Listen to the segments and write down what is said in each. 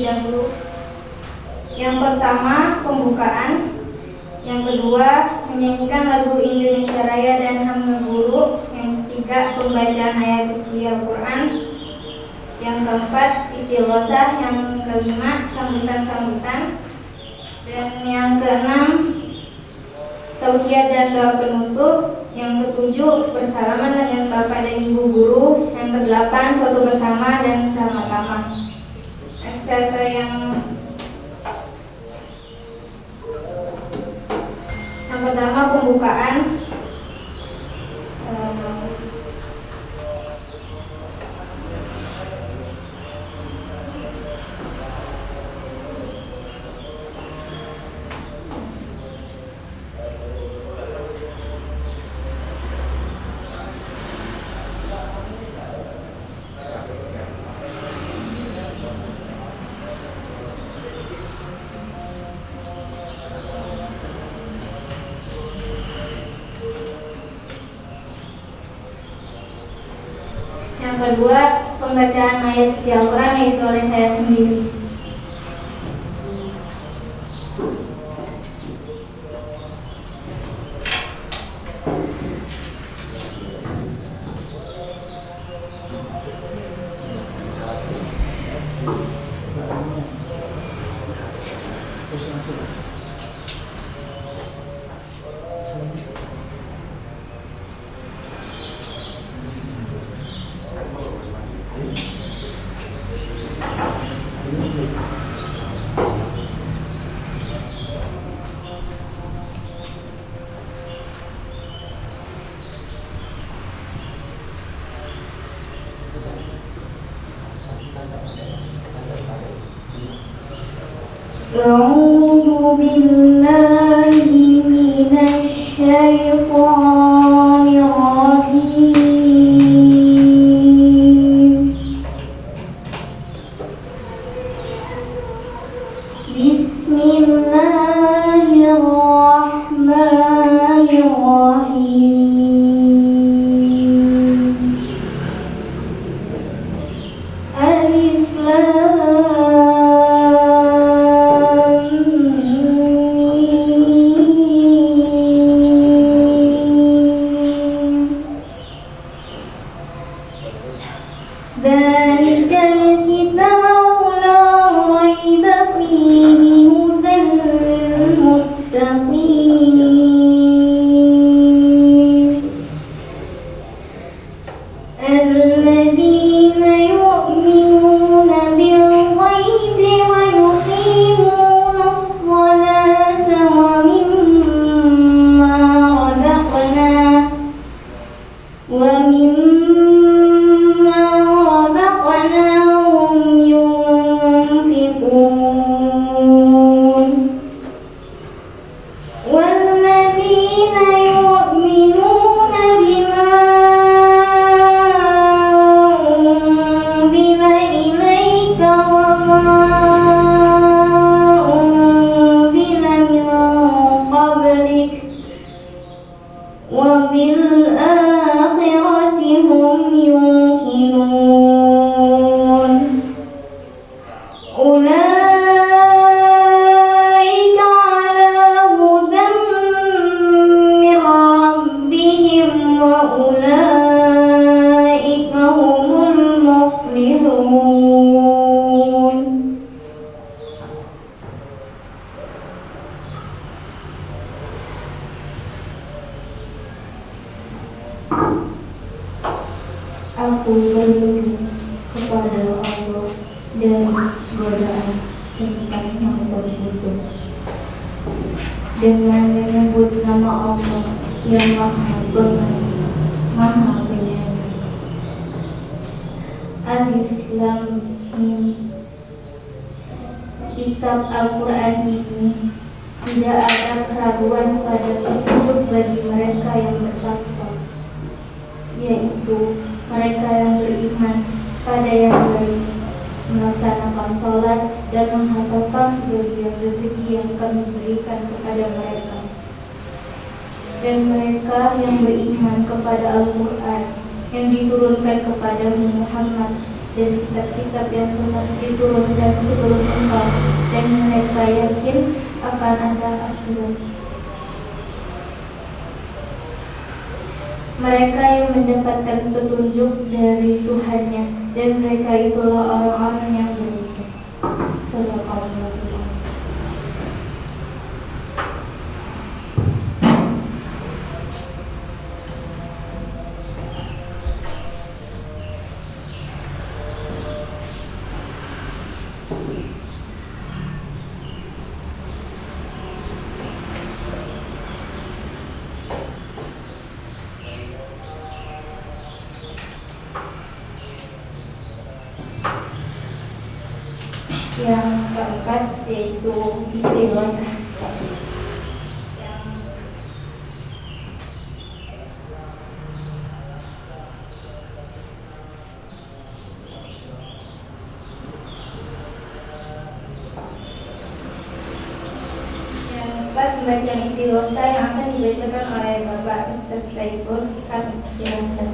terlebih dahulu. Yang pertama, pembukaan. Yang kedua, menyanyikan lagu Indonesia Raya dan Hymne Guru. Yang ketiga, pembacaan ayat suci Al-Quran. Yang keempat, istighosah. Yang kelima, sambutan-sambutan. Dan yang keenam, tausiah dan doa penutup. Yang ketujuh, bersalaman dengan bapak dan ibu guru. Yang kedelapan, foto bersama dan tamat-tamat. Yang pertama, pembukaan. Yang kedua, pembacaan ayat suci Al-Quran, yaitu oleh saya sendiri. A'udzu billahi minasy syaithanir rajim. Bismillahirrahmanirrahim. Alif Lam Dzalikal kitabu la raiba fihi hudan lil muttaqin. Alladzina yu'minuna bil ghaibi wa yuqimuna as-salata wa mimma razaqnahum yunfiqun. Walladzina yu'minuna bima unzila ilaika wa ma unzila min qablik wa bil akhirati hum yuqinun. Ulaika ala hudan min rabbihim wa ulaika humul muflihun. Aku berlindung kepada Allah dari godaan setan yang terkutuk dengan menyebut nama Allah yang Maha Pengasih, Maha Penyayang. Alif Lam Mim. Kitab Al-Quran ini tidak ada keraguan pada petunjuk bagi mereka yang bertakwa, yaitu mereka yang beriman pada yang baik, melaksanakan sholat dan menghafalkan sebagian rezeki yang kami berikan kepada mereka. Dan mereka yang beriman kepada Al-Quran yang diturunkan kepada Muhammad dan kitab-kitab yang telah diturunkan sebelum engkau, dan mereka yakin akan ada akhirat. Mereka yang mendapatkan petunjuk dari Tuhannya, dan mereka itulah orang-orang yang beruntung. Sadaqallahu. Yang keempat yaitu istighosah. Pembacaan istighosah yang akan dibacakan oleh Bapak Ustaz Saiful. Kami persilahkan.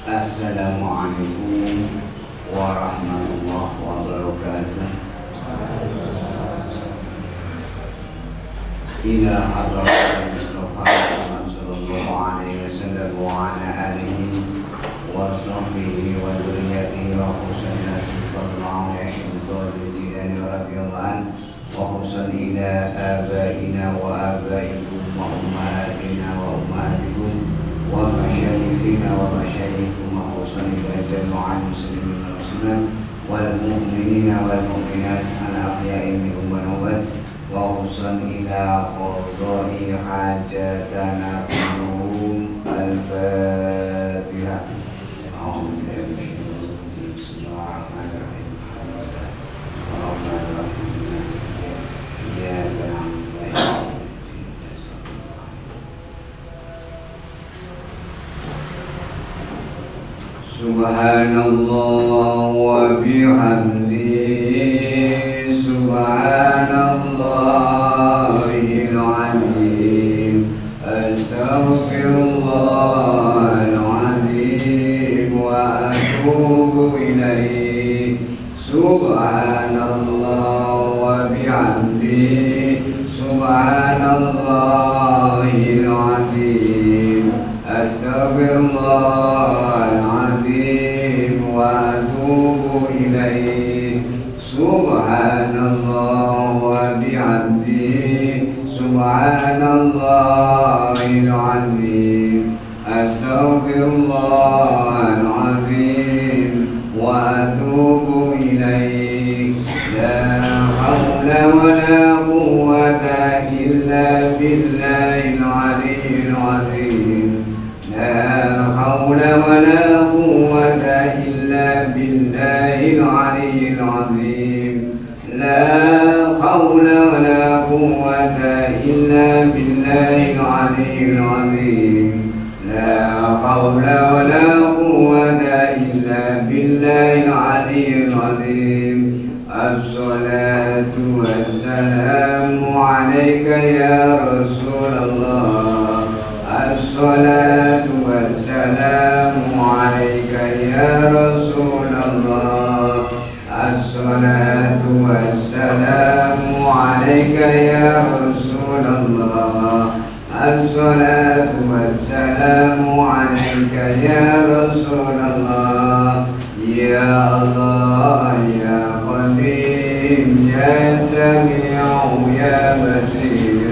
Assalamualaikum warahmatullahi wabarakatuh. Ila hadratil Mustafa sallallahu alaihi wasallam wa ala alihi wa sahbihi wa dzurriyyatihi wa khususna sallallahu alaihi wasallam radhiyallahu anhu wa khususna ila abaina wa abaikum wa ummahatina wa ummahatikum wa masyayikhina wa masyayikhukum wa khususna ila jami'al muslimin wal muslimat wal mu'minina wal mu'minat al-ahya'i minhum wal amwat wa khususna ila qadha'i hajatana kulluhum. Al-Fatihah. A'udzu billahi minasyaitonir rajim. Bismillahirrahmanirrahim. Bismillahirrahmanirrahim. Iyyaka na'budu wa iyyaka Subhanallah wa bihamdihi subhanallahil azim. Astaghfirullahal azim wa atubu ilaihi. Subhanallah wa bihamdihi subhanallahil azim. Astaghfirullahal azim wa atubu ilaih. Subhanallah wa bihamdihi subhanallahil azim. Astaghfirullahal azim wa atubu ilaih. La hawla wa la quwwata illa billahil aliyyil azim. La hawla wa la quwwata illa billahil aliyyil azim. La hawla wa la quwwata illa billahil aliyyil azim. La hawla wa la quwwata illa billahil aliyyil azim. As-salatu wassalamu alayka ya Rasulullah. As-salatu wassalamu alayka ya Rasulullah. As-salatu wassalamu alayka ya Rasulullah. As-salatu wassalamu alayka ya Rasulullah. Ya Allah ya Qadim ya Sami'u ya Basir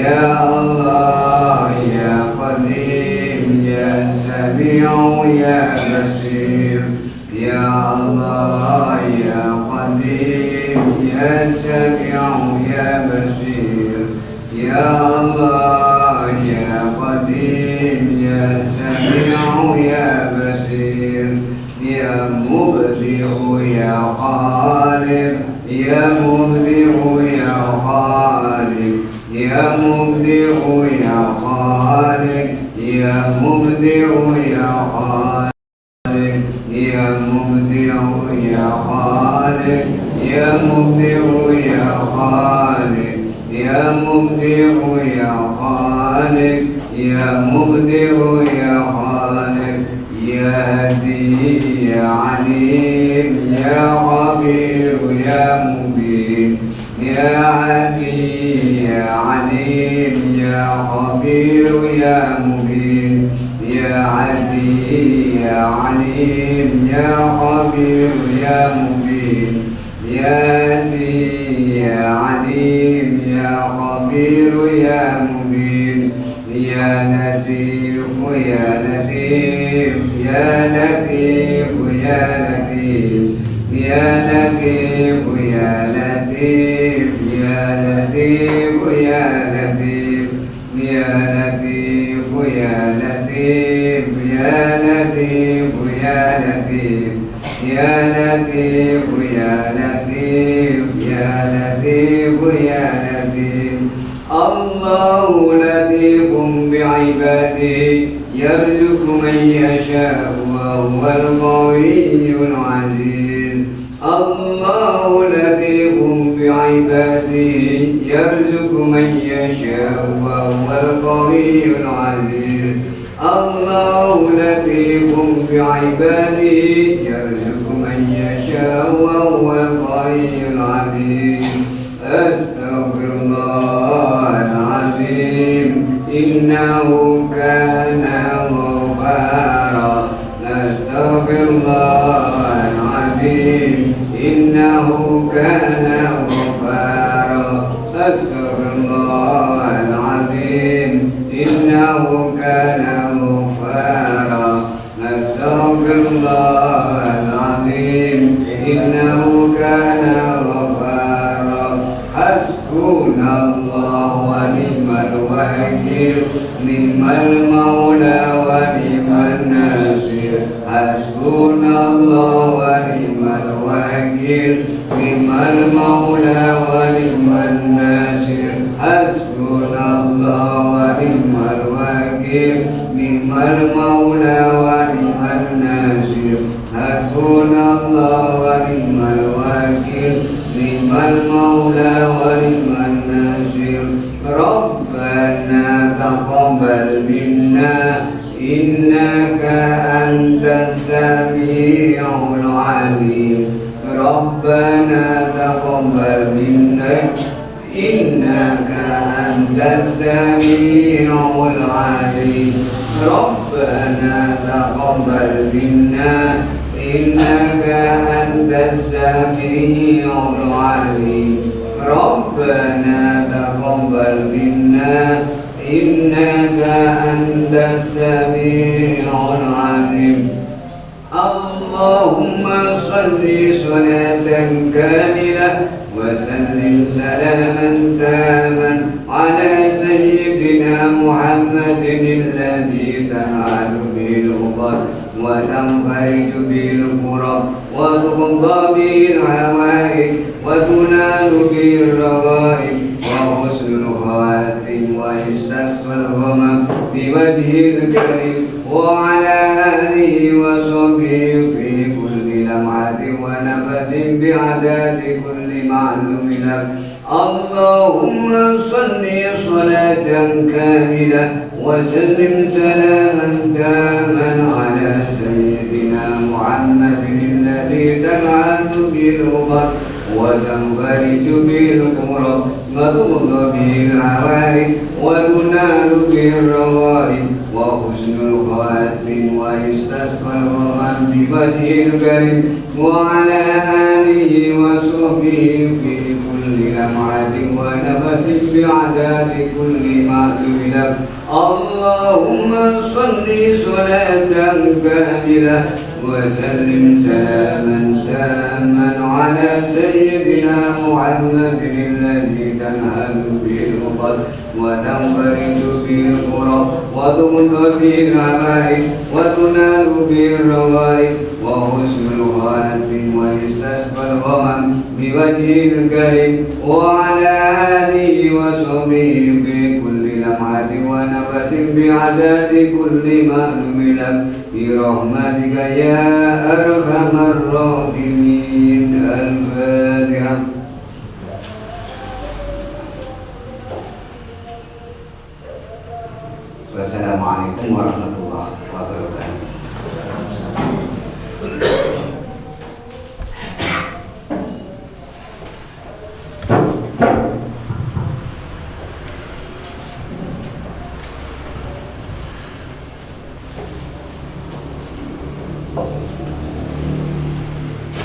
Ya Allah ya Qadim ya Sami'u ya Basir. Ya Allah ya Qadim ya Sami'u ya Basir. Ya Allah ya Qadim ya Sami'u ya Basir. Ya Mubdi'u ya Khaliq. Ya Mubdi'u ya Khaliq. Ya Mubdi'u ya Khaliq. Ya Mubdi'u ya Khaliq. Ya Mubdi'u ya Khaliq. Ya Mubdi'u ya Khaliq. Ya Mubdi'u ya Khaliq. Ya Mubdi'u ya Khaliq. Ya Hadi ya Alim ya Khabir ya Mubin. Ya Hadi ya Alim ya Khabir ya Mubin. Ya Hadi ya Alim ya Khabir ya Mubin. Ya Hadi ya Alim ya Khabir ya Mubin. Ya Latif ya Latif ya Latif ya Latif. Ya Latif ya Latif ya Latif ya Latif. Ya Latif ya Latif ya Latif ya Latif. Ya Latif ya Latif ya Latif ya Latif. Allahu latifun bi'ibadihi yarzuqu man yasha'u wa huwal qawiyyul aziz. Allahu latifun bi'ibadihi yarzuqu man yasha'u wa huwal qawiyyul aziz. Allahu latifun bi'ibadihi yarzuqu man yasha'u wa huwal qawiyyul aziz. Astaghfirullahal azim, innahu kana ghaffara. Astaghfirullahal azim, innahu kana ghaffara. Astaghfirullahal azim, innahu kana ghaffara. Astaghfirullahal azim, innahu kana ghaffara. Hasbunallahu wa ni'mal wakil, ni'mal maula wa ni'man nasir. Hasbunallahu wa ni'mal wakil, ni'mal maula wa ni'man nasir. Hasbunallahu wa ni'mal wakil, ni'mal maula wa ni'man nasir. Hasbunallahu wa ni'mal wakil, ni'mal maula wa ni'man nasir. Rabbana taqabbal minna innaka antas sami'ul alim. Rabbana taqabbal minna innaka antas sami'ul alim. Rabbana taqabbal minna innaka antas sami'ul alim. Rabbana taqabbal minna innaka antas sami'ul alim. Allahumma salli salatan kamilah wa sallim salaman taman ala sayyidina Muhammadin alladhi tan'alu bil uqad wa tanfariju bil qurab wa tuqda bil hawaij wa tunalu bil rawaib wa husnul khatim wa istasqal ghamam bi wajhil karim wa ala alihi wa sahbihi fi kulli lamhatin wa nafasin bi adadi kulli ma'lumin lak. Allahumma salli salatan kamilah wa sallim salaman taman ala sayyidina Muhammadin alladhi tan'alu bil uqad wa tanfariju bil qurab wa tuqda bil hawaij wa tunalu bil rawaib wa husnul khatim wa istasqal ghamam bi wajhil karim wa ala alihi wa sahbihi fi kulli لمعة ونفس بعدد كل معلوم لك اللهم صل صلاة كاملة وسلم سلاما تاما على سيدنا محمد الذي تنهل به العقد وتنفرج به الكرب وتغضى به العمائش وتنال به الروائب وحسن الخاتم ويستسقى الغمم بوجهه الكريم وعلى آله وصحبه في كل لمحة ونفس بعدد كل معلوم لك برحمتك يا أرحم الراحمين. الفاتحة. Wassalamualaikum warahmatullahi wabarakatuh.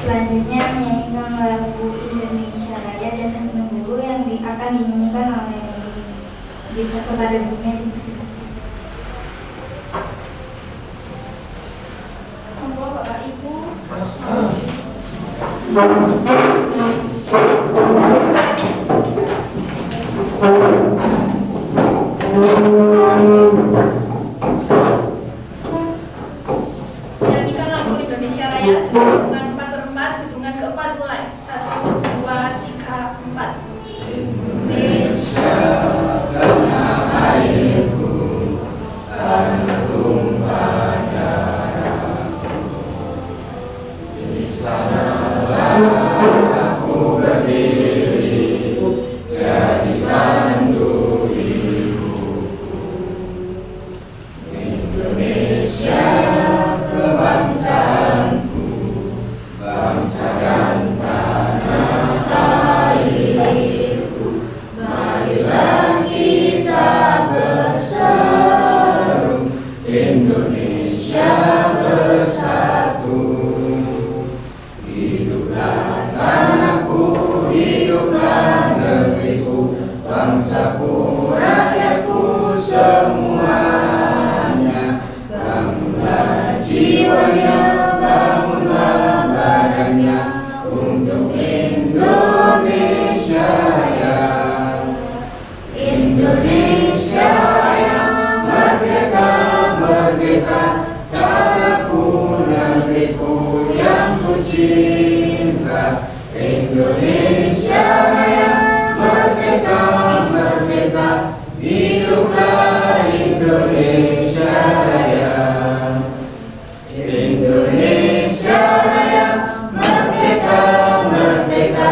Selanjutnya menyanyikan lagu Indonesia Raya dan Hymne Guru yang akan dinyanyikan oleh kepada dirinya di musik. Monggo Bapak Ibu. Nyanyikan lagu Indonesia Raya hitungan 4/4, hitungan keempat mulai 1, 2, 3, 4. Indonesia tanah airku, tanah tumpah darahku. Di sanalah aku berdiri, jadi pandu hidupku. Indonesia kebangsaanku, bangsa dan tanah airku. Marilah kita berseru, Indonesia bersatu. Hiduplah tanahku, hiduplah negeriku, bangsaku, rakyatku semuanya. Bangunlah jiwanya, bangunlah badannya untuk Indonesia Raya. Indonesia Raya, merdeka, merdeka, tanahku, negeriku yang ku cinta. Indonesia Raya, merdeka, merdeka, hiduplah Indonesia Raya. Indonesia Raya, merdeka, merdeka,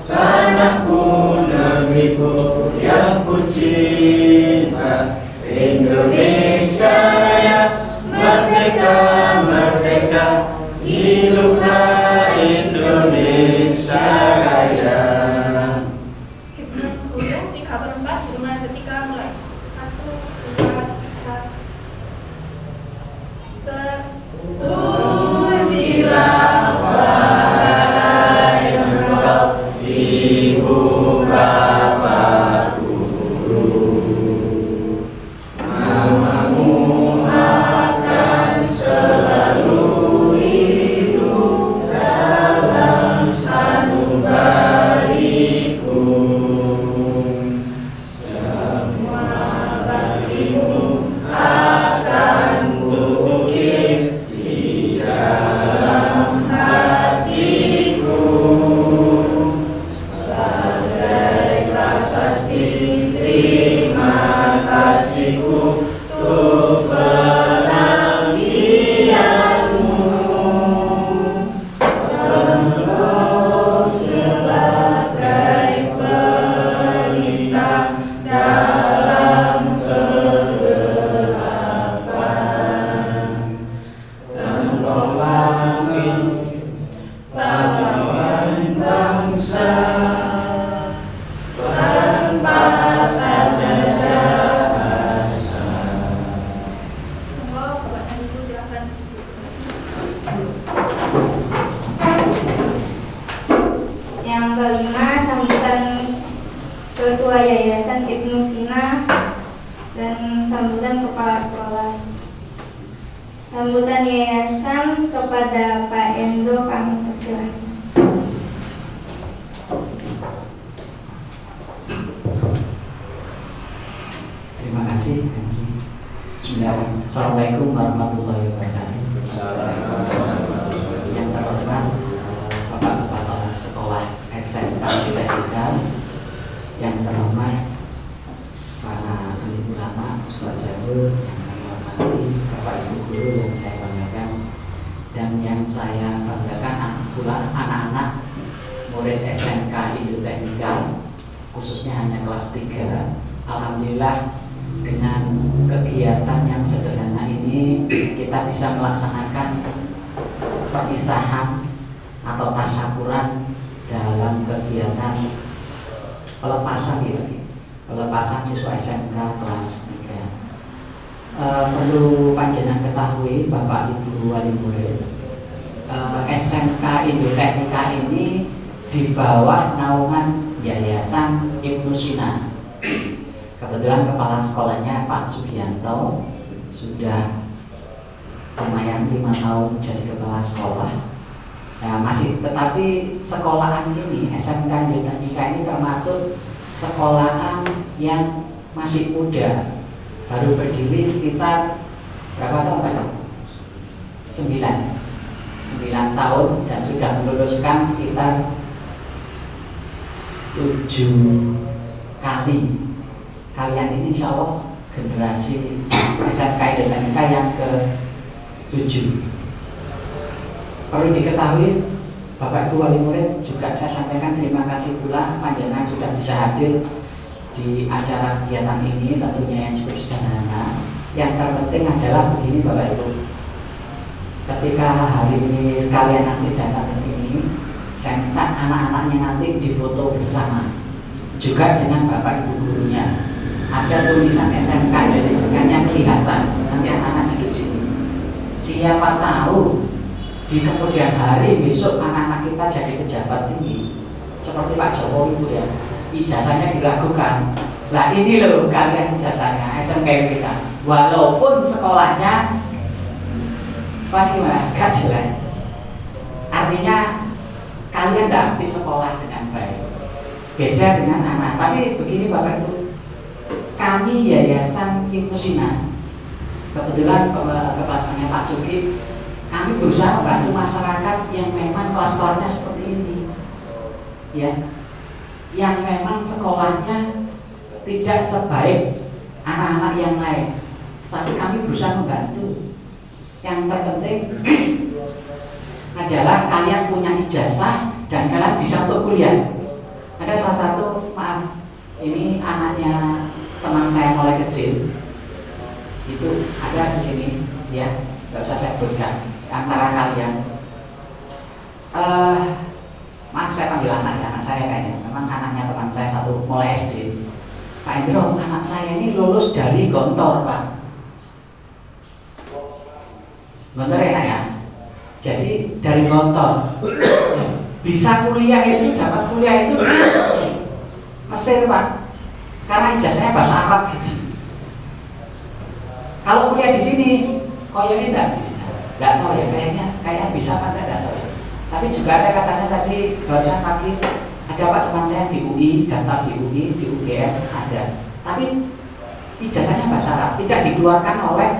tanahku, negeriku yang ku cinta. Indonesia Raya, merdeka, merdeka, hiduplah Indonesia Raya. Himne Guru 3/4, hitungan ketiga mulai 1, 2, 3. Terpujilah wahai engkau, Ibu Bapak Guru, Mama sambutan kepala sekolah. Sambutan yayasan kepada Pak Endro kami persilahkan. Terima kasih, Haji. Bismillahirrahmanirrahim. Assalamualaikum warahmatullahi wabarakatuh. Yang terhormat Bapak Kepala Sekolah SMK Kita Juga, yang terhormat para alim ulama, Ustaz Zahur, yang kami hormati, Bapak Ibu guru yang saya banggakan, dan yang saya banggakan pula anak-anak murid SMK Indo Teknika, khususnya hanya kelas 3. Alhamdulillah, dengan kegiatan yang sederhana ini kita bisa melaksanakan perpisahan atau tasyakuran dalam kegiatan pelepasan pelepasan siswa SMK kelas 3. Perlu panjenengan ketahui Bapak Ibu wali murid, SMK Indo Teknika ini di bawah naungan Yayasan Ibnu Sina. Kebetulan kepala sekolahnya Pak Sugianto sudah lumayan 5 tahun jadi kepala sekolah. Nah, tetapi sekolahan ini SMK Indo Teknika ini termasuk sekolahan yang masih muda, baru berdiri sekitar berapa tahun Pak? 9 tahun dan sudah meluluskan sekitar 7 kali. Kalian ini insya Allah generasi SMK Indo Teknika yang ke-7. Perlu diketahui Bapak Ibu wali murid, juga saya sampaikan terima kasih pula panjenengan sudah bisa hadir di acara kegiatan ini, tentunya yang cukup sederhana. Yang terpenting adalah begini Bapak Ibu, ketika hari ini kalian nanti datang ke sini, saya minta anak-anaknya nanti difoto bersama, juga dengan Bapak Ibu gurunya. Ada tulisan SMK dari rekannya kelihatan, nanti anak-anak duduk sini. Siapa tahu di kemudian hari besok anak-anak kita jadi pejabat tinggi seperti Pak Jokowi itu ya, ijazahnya diragukan. Lah ini loh kalian ijazahnya SMK kita, walaupun sekolahnya seperti gimana, gak jelas. Artinya kalian tidak aktif sekolah dengan baik. Beda dengan anak. Tapi begini Bapak Ibu, kami Yayasan Ibnu Sina, kebetulan kepalanya Pak Sugi, kami berusaha membantu masyarakat yang memang kelas-kelasnya seperti ini, ya, yang memang sekolahnya tidak sebaik anak-anak yang lain, tapi kami berusaha membantu. Yang terpenting adalah kalian punya ijazah dan kalian bisa untuk kuliah. Ada salah satu, maaf, ini anaknya teman saya mulai kecil, itu ada di sini, ya, nggak usah saya sebutkan. Antara kalian, maaf saya panggil anak saya kayaknya, memang anaknya teman saya satu mulai SD. Pak Indro, anak saya ini lulus dari Gontor Pak. Gontor enak ya, jadi dari Gontor bisa kuliah itu, dapat kuliah itu di Mesir Pak, karena ijazahnya bahasa Arab gitu. Kalau kuliah di sini, koyoknya tidak bisa, tidak tahu ya, kayaknya bisa apa tidak tahu ya. Tapi juga ada katanya tadi barusan pagi ada Pak teman saya di UI, daftar di UI, di UGM ada. Tapi ijazahnya bahasa Arab, tidak dikeluarkan oleh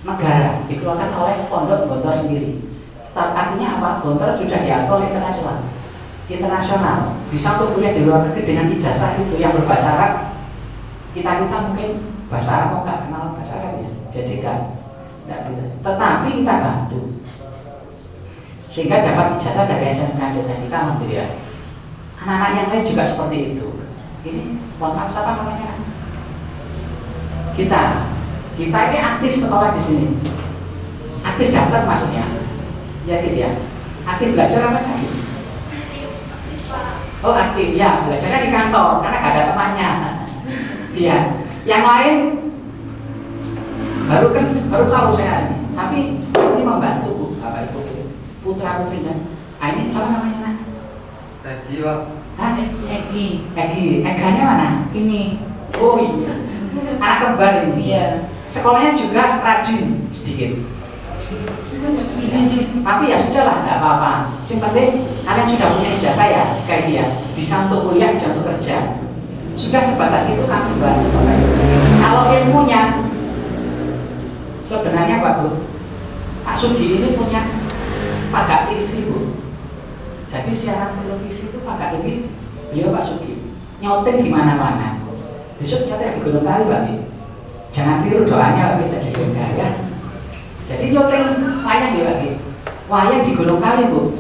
negara, dikeluarkan oleh pondok Gontor sendiri. Artinya apa? Gontor sudah diakui internasional, bisa untuk kuliah di luar negeri dengan ijazah itu yang berbahasa Arab. Kita mungkin bahasa Arab mau nggak kenal bahasa Arab ya, jadi kan tidak bisa. Tetapi kita bantu sehingga dapat ijazah dari SMK Indo Teknika. Alhamdulillah. Anak-anak yang lain juga seperti itu. Ini mohon maaf, apa namanya? Kita ini aktif sekolah di sini, aktif daftar maksudnya, ya gitu ya. Aktif belajar apa lagi? Oh aktif ya, belajarnya di kantor karena gak ada temannya. Iya, yang lain baru tahu saya ini. Tapi ini membantu Bu, Bapak Ibu, putra putrinya. Ini sama namanya nak? Egi Pak. Egi. Eganya mana? Ini. Oh iya. anak kembar ini. Iya. Sekolahnya juga rajin sedikit. Ya. Tapi ya sudahlah, nggak apa-apa. Yang penting kalian sudah punya ijazah ya, kayak dia bisa untuk kuliah, bisa untuk kerja. Sudah sebatas itu kami bantu Bapak Ibu. Kalau ilmunya sebenarnya Pak Bu, Pak Sugi ini punya pagar TV Bu. Jadi siaran televisi itu pagar TV, beliau Pak Sugi nyoting di mana-mana. Besok nyoting di Gunung Kali Pak Bu. Jangan keliru doanya Pak Bu, di Gunung Kali ya. Jadi nyoting wayang di Pak Bu. Wayang di Gunung Kali Bu.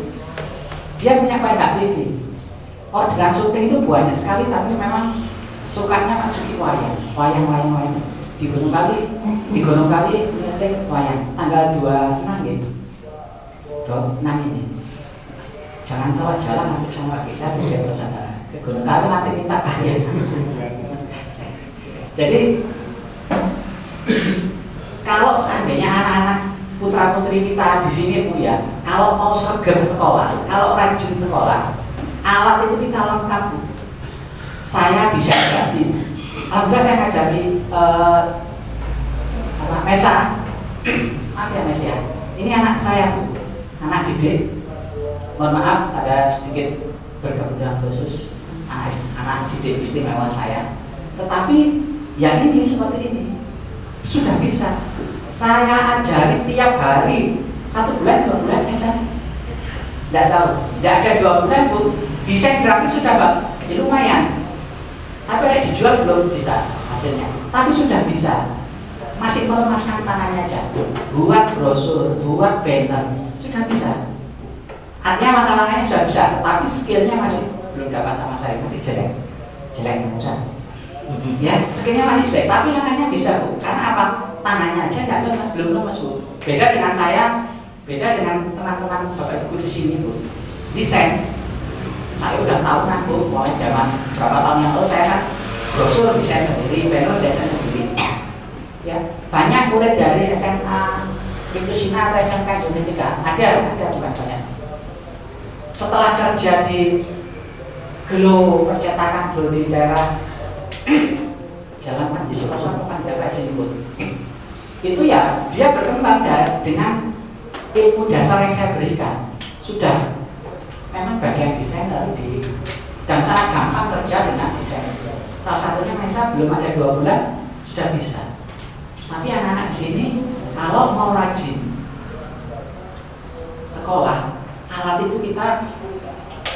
Dia punya pagar TV. Orderan syuting itu banyak sekali, tapi memang sukanya Pak Sugi wayang di Gunung Kali nyeting wayang tanggal 26 gitu. 26 ini. Jangan salah jalan nanti sama Pak Kijar dia pesan ke Gunung Kali nanti minta kalian. Jadi kalau seandainya anak-anak putra putri kita di sini Bu ya, kalau mau sergap sekolah, kalau rajin sekolah, alat itu kita lengkap Bu. Saya desain grafis. Alhamdulillah saya ngajari sama Mesa. Maaf ya Mes ya. Ini anak saya Bu, anak didik. Mohon maaf ada sedikit berkebutuhan khusus anak didik istimewa saya. Tetapi yang ini seperti ini sudah bisa. Saya ajari tiap hari 1 bulan 2 bulan Mesa. Tidak tahu, tidak ada 2 bulan Bu. Desain grafis sudah Pak, ya lumayan. Tapi ada dijual belum bisa hasilnya. Tapi sudah bisa. Masih melemaskan tangannya aja. Buat brosur, buat banner, sudah bisa. Artinya langkah-langkahnya sudah bisa, tetapi skillnya masih belum dapat sama saya, masih jelek. Jelek Musa. Ya, skillnya masih jelek, tapi langkahnya bisa Bu. Karena apa? Tangannya aja nggak lemas, belum lemas Bu. Beda dengan saya, beda dengan teman-teman Bapak Ibu di sini Bu. Desain. Saya udah tahunan Bu, mulai zaman berapa tahun yang lalu saya kan brosur desain sendiri, banner desain sendiri. Ya, banyak murid dari SMA Implusina atau SMK Indonesia ada bukan banyak. Setelah kerja di Gelo percetakan Gelo di daerah Jalan Panji Sukosono bukan daerah sini Bu. Itu ya dia berkembang dengan ilmu dasar yang saya berikan. Sudah memang bagian desain lalu dan sangat gampang kerja dengan desain. Salah satunya Mesa belum ada 2 bulan sudah bisa. Tapi anak-anak di sini kalau mau rajin sekolah, alat itu kita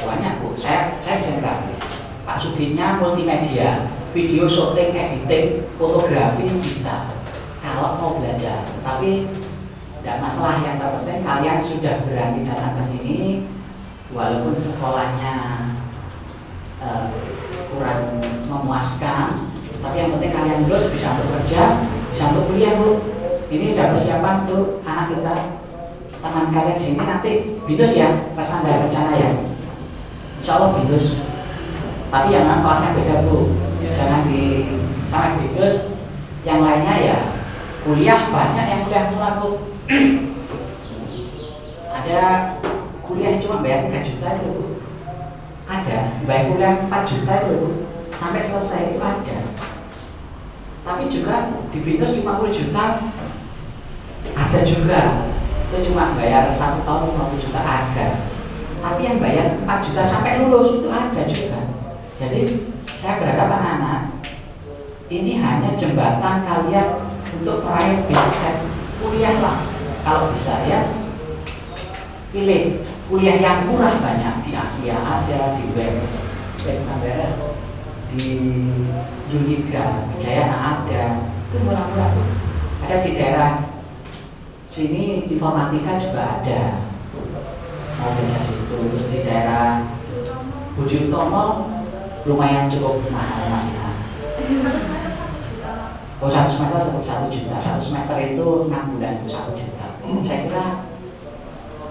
banyak Bu. Saya desain grafis. Pak Suginya multimedia, video shooting, editing, fotografi bisa. Kalau mau belajar, tapi tidak masalah. Yang terpenting kalian sudah berani datang ke sini. Walaupun sekolahnya kurang memuaskan, tapi yang penting kalian lulus bisa untuk kerja, bisa untuk kuliah Bu. Ini sudah persiapan untuk anak kita, teman kalian sini nanti binus ya, pas ada rencana ya. Insya Allah binus. Tapi yang memang kelasnya beda Bu. Jangan sama binus. Yang lainnya ya kuliah, banyak yang kuliah murah Bu. Ada kuliah cuma bayar 3 juta itu Bu. Ada, bayar kuliah 4 juta itu Bu. Sampai selesai itu ada. Tapi juga di binus 50 juta ada juga. Itu cuma bayar 1 tahun 50 juta ada. Tapi yang bayar 4 juta sampai lulus itu ada juga. Jadi saya berharap anak-anak ini hanya jembatan kalian untuk meraih bisnis. Kuliahlah kalau bisa ya. Pilih kuliah yang murah, banyak di Asia ada, di WMS, di Uniga, Wijayana ada, itu murah-murah. Ada di daerah sini informatika juga ada, mau belajar situ. Terus di daerah Budi Utomo lumayan cukup mahal masih. Oh, 1 semester cukup 1 juta, 1 semester itu 6 bulan 1 juta. Saya kira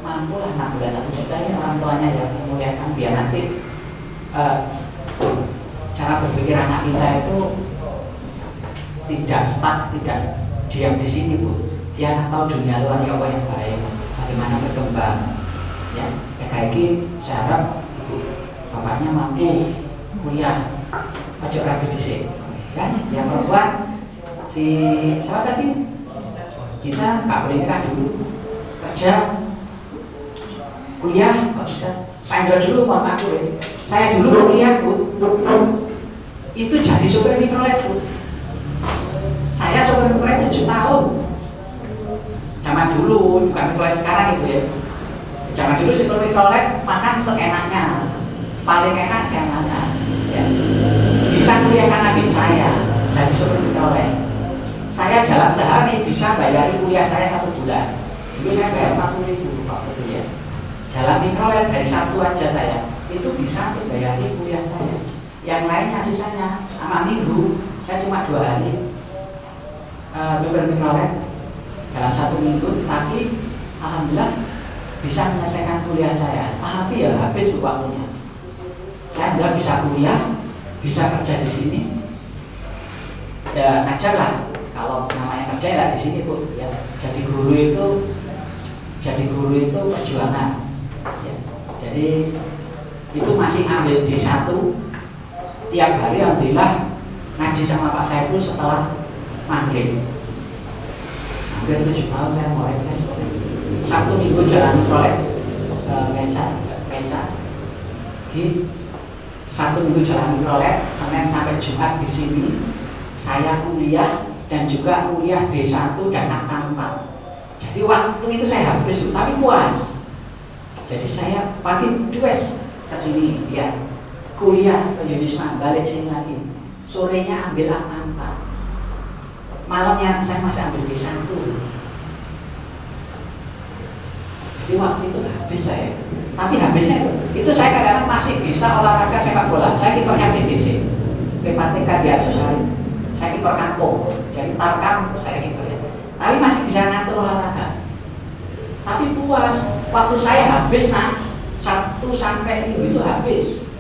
mampu lah 6 bulan 1 juta ini orang tuanya yang memuliakan biar nanti cara berpikir anak kita itu tidak stuck, tidak diam di sini Bu. Dia akan tahu dunia luar apa yang baik, bagaimana berkembang. Ya, kayak gini saya harap Ibu bapaknya mampu kuliah, ojo ragu di sini. Kan? Yang perempuan si siapa tadi? Kita nggak boleh nikah dulu, kerja, kuliah, nggak bisa. Pak Indro dulu, mohon maaf ya. Saya dulu kuliah, Bu. Itu jadi sopir mikrolet, Bu. Saya sopir mikrolet 7 tahun. Zaman dulu, bukan mikrolet sekarang itu ya. Zaman dulu sopir mikrolet makan seenaknya, paling enak jangan ya. Bisa kuliah karena adik saya, jadi sopir mikrolet. Saya jalan sehari bisa bayari kuliah saya 1 bulan. Dulu saya bayar 40.000 waktu kuliah. Jalan mikrolet dari Sabtu aja saya itu bisa untuk bayari kuliah saya. Yang lainnya sisanya sama minggu saya cuma 2 hari mikrolet dalam 1 minggu, tapi alhamdulillah bisa menyelesaikan kuliah saya. Tapi ya habis waktunya. Saya nggak bisa kuliah, bisa kerja di sini. Ya ngajarlah. Kalau namanya kerja ya di sini, Bu, ya. Jadi guru itu perjuangan. Ya. Jadi itu masih ambil D1 tiap hari, alhamdulillah ngaji sama Pak Saiful setelah maghrib. Hampir 7 tahun saya mulai seperti itu. Sabtu Minggu jalan proyek Mesa di Sabtu Minggu jalan proyek, Senin sampai Jumat di sini saya kuliah dan juga kuliah D1 dan akta 4. Jadi waktu itu saya habis, tapi puas. Jadi saya pagi dues ke sini, ya kuliah ke Yunisma, balik sini lagi. Sorenya ambil akta 4. Malamnya saya masih ambil D1. Jadi waktu itu habis saya. Tapi habisnya itu saya kadang-kadang masih bisa olahraga sepak bola. Saya kipernya PDC, PPTK di Arsosari. Saya kiper kampung, jadi tarkam saya kipernya. Tapi masih bisa ngatur olahraga. Tapi puas, waktu saya habis nak Sabtu sampai Minggu itu habis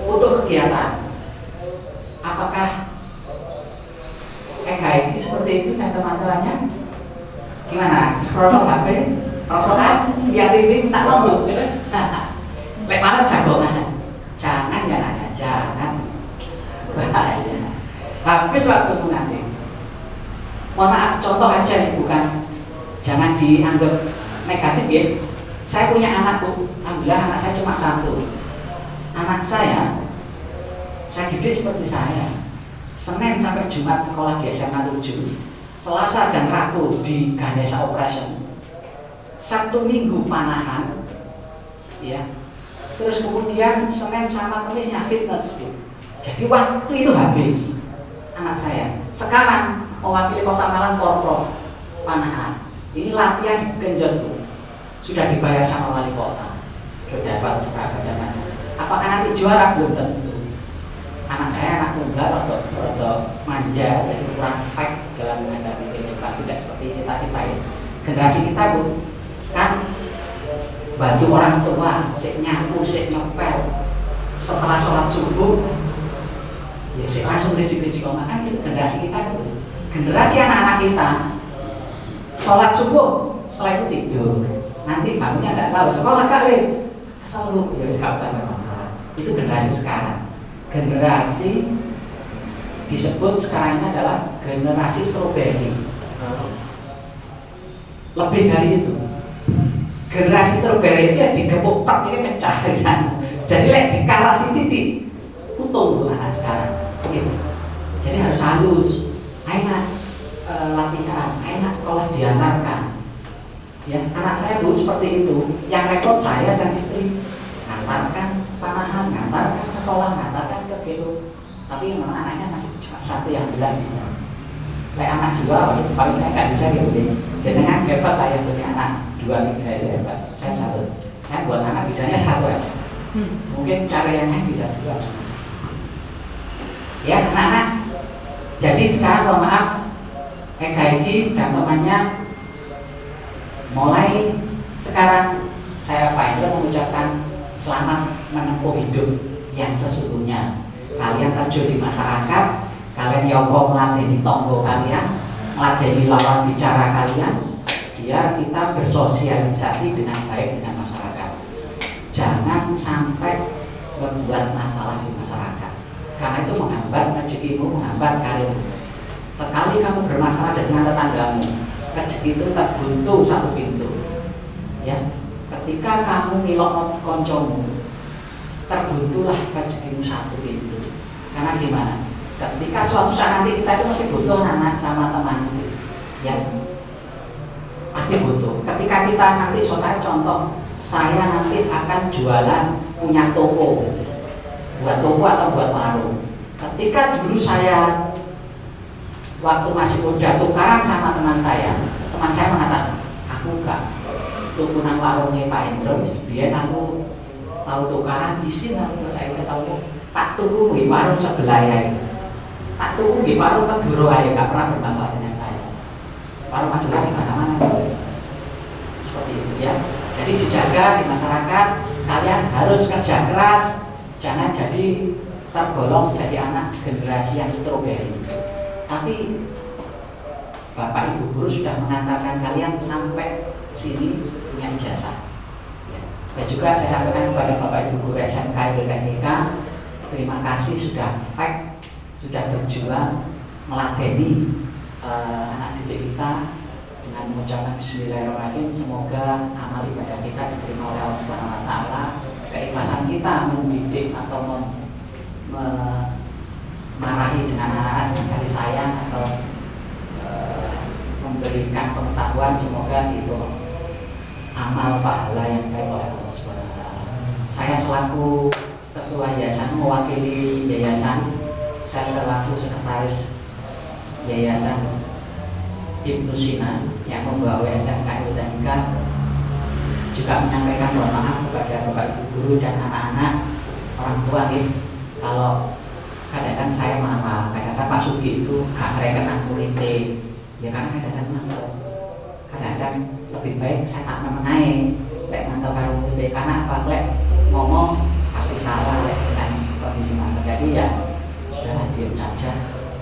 untuk kegiatan. Apakah EKID seperti itu dan teman-temannya? Gimana? Scroll HP, rokokan, lihat TV, tak mau. Lek malam jagongan, jangan ya nanya, jangan. Bahaya. Habis waktumu nanti. Mohon maaf, contoh aja nih, bukan, jangan dianggap negatif ya. Saya punya anak, Bu, alhamdulillah anak saya cuma 1. Anak saya didik seperti saya. Senin sampai Jumat sekolah di SMA 7, Selasa dan Rabu di Ganesha Operation, Sabtu Minggu panahan, ya. Terus kemudian Senin sama Kamisnya fitness, Bu. Jadi waktu itu habis. Anak saya sekarang mewakili Kota Malang Korprov panahan. Ini latihan di Genjot, Bu. Sudah dibayar sama wali kota, sudah dapat seragam dan macam. Apakah nanti juara? Belum tentu. Anak saya anak tunggal, rodok manja, jadi kurang fight dalam menghadapi kehidupan. Tidak seperti ini tadi, Pak. Generasi kita, Bu, kan bantu orang tua, sik nyapu, sik ngepel. Setelah sholat subuh ya sih langsung rejik-rejik makan. Itu generasi kita, Bu. Generasi anak-anak kita sholat subuh, setelah itu tidur, nanti bangunnya nggak tahu, sekolah kali selalu ya nggak usah sama. Itu generasi sekarang. Generasi disebut sekarang ini adalah generasi stroberi. Lebih dari itu, generasi stroberi itu ya digepuk tak ini pecah di sana. Jadi lek dikaras ini utuh tuh anak sekarang. Gitu. Jadi harus halus, enak latihan, enak sekolah diantarkan. Ya, anak saya, Bu, seperti itu. Yang repot saya dan istri, ngantarkan panahan, ngantarkan sekolah, ngantarkan ke gitu. Tapi memang anaknya masih cuma 1 yang bilang bisa. Lek anak 2, paling saya nggak bisa gitu. Jenengan hebat lah yang punya anak 2, 3 itu hebat. Saya 1. Saya buat anak bisanya 1 aja. Mungkin cara yang lain bisa 2. Ya, anak-anak. Jadi sekarang mohon maaf, EKID dan temannya mulai sekarang saya Pak Indro mengucapkan selamat menempuh hidup yang sesungguhnya. Kalian terjun di masyarakat, kalian yopo meladeni tonggo kalian, meladeni lawan bicara kalian, biar kita bersosialisasi dengan baik dengan masyarakat. Jangan sampai membuat masalah di masyarakat, karena itu menghambat rezekimu, menghambat karir. Sekali kamu bermasalah dengan tetanggamu, rezeki itu terbuntu satu pintu. Ya, ketika kamu ngilok koncomu, terbuntulah rezekimu satu pintu. Karena gimana? Ketika suatu saat nanti kita itu masih butuh anak sama teman itu, ya pasti butuh. Ketika kita nanti, saya contoh, saya nanti akan jualan, punya toko, buat toko atau buat warung. Ketika dulu saya waktu masih muda tukaran sama teman saya mengatakan, aku gak tuku nang warungnya Pak Hendro, biar aku tahu tukaran isin, aku saya tahu tak tuku di warung sebelah ya, tak tuku di warung Madura ya, gak pernah bermasalah dengan saya. Warung Madura di mana-mana, seperti itu ya. Jadi dijaga di masyarakat, kalian harus kerja keras, jangan jadi tergolong jadi anak generasi yang stroberi. Tapi Bapak Ibu guru sudah mengantarkan kalian sampai sini punya ijazah. Ya. Dan juga saya sampaikan kepada Bapak Ibu guru SMK ILTK, terima kasih sudah fight, sudah berjuang meladeni anak didik kita dengan mengucapkan Bismillahirrahmanirrahim. Semoga amal ibadah kita diterima oleh Allah Subhanahu Wa Taala. Keikhlasan kita mendidik atau marahi dengan anak dengan kasih sayang atau memberikan pengetahuan, semoga itu amal pahala yang baik oleh Allah Subhanahu Wa Taala. Saya selaku ketua yayasan mewakili yayasan, saya selaku sekretaris yayasan Ibnu Sina yang membawa SMK ILTK juga menyampaikan mohon maaf kepada Bapak Ibu guru dan anak-anak orang tua nih, kalau kadang-kadang saya marah, kadang-kadang Pak Sugi itu gak rekenan muridnya, ya karena kadang-kadang lebih baik saya tak mengenai lek ngantel karo muridnya, karena apa, lek ngomong pasti salah lek dengan kondisi mana. Jadi ya sudahlah, diam saja,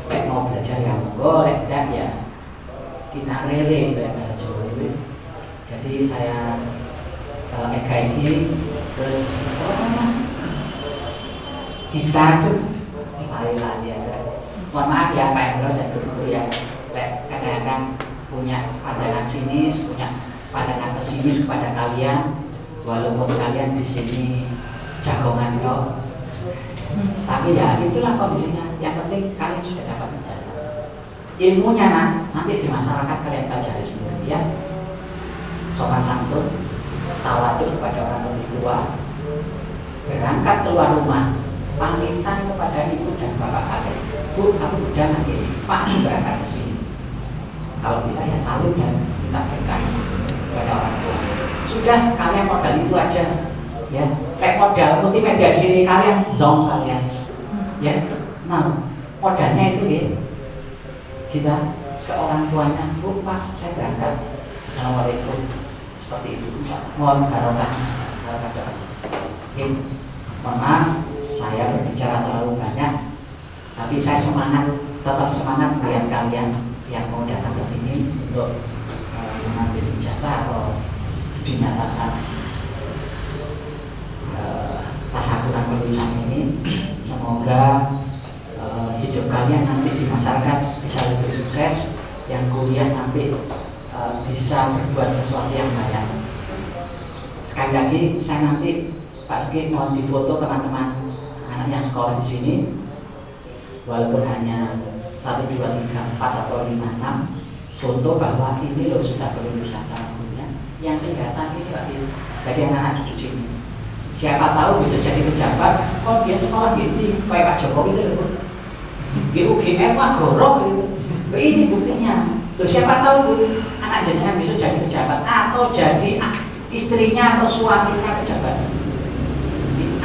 lek mau belajar ya monggo, lek enggak ya kita rere, saya bahasa Jawa itu. Jadi saya EKG terus apa gitar tuh lari-lari ada. Mohon maaf ya Pak Hendro dan guru-guru yang kadang-kadang punya pandangan sinis, punya pandangan pesimis kepada kalian, walaupun kalian di sini jagongan loh. Tapi ya itulah kondisinya. Yang penting kalian sudah dapat ijazah. Ilmunya nanti di masyarakat kalian pelajari sendiri ya. Sopan santun, tawaduk kepada orang lebih tua, berangkat keluar rumah, pamitan kepada ibu dan bapak kalian. Bu, kamu udah nanti Pak berangkat ke sini. Kalau bisa ya salut dan minta berkah kepada orang tua. Sudah, kalian modal itu aja, ya. Kayak modal multimedia di sini kalian zong kalian, ya. Nah, modalnya itu ya, kita ke orang tuanya, Bu, Pak, saya berangkat. Assalamualaikum. Seperti itu. Mohon barokah. Oke. Mohon maaf, saya berbicara terlalu banyak, tapi saya tetap semangat melihat kalian yang mau datang ke sini untuk mengambil ijazah atau dinyatakan tasyakuran kelulusan ini. Semoga hidup kalian nanti di masyarakat bisa lebih sukses, yang kuliah nanti bisa berbuat sesuatu yang banyak. Sekali lagi, saya nanti Pak Sugi mohon difoto teman-teman anaknya sekolah di sini, walaupun hanya 1, 2, 3, 4 atau 5, 6 foto bahwa ini loh sudah kelulusan sama gurunya. Yang kelihatan ini Pak, jadi anak-anak di sini. Siapa tahu bisa jadi pejabat. Oh dia sekolah gitu, kayak Pak Jokowi itu loh. GUGM Pak Gorok gitu. Ini buktinya. Loh, siapa tahu Bu, anak jenengan bisa jadi pejabat atau jadi istrinya atau suaminya pejabat,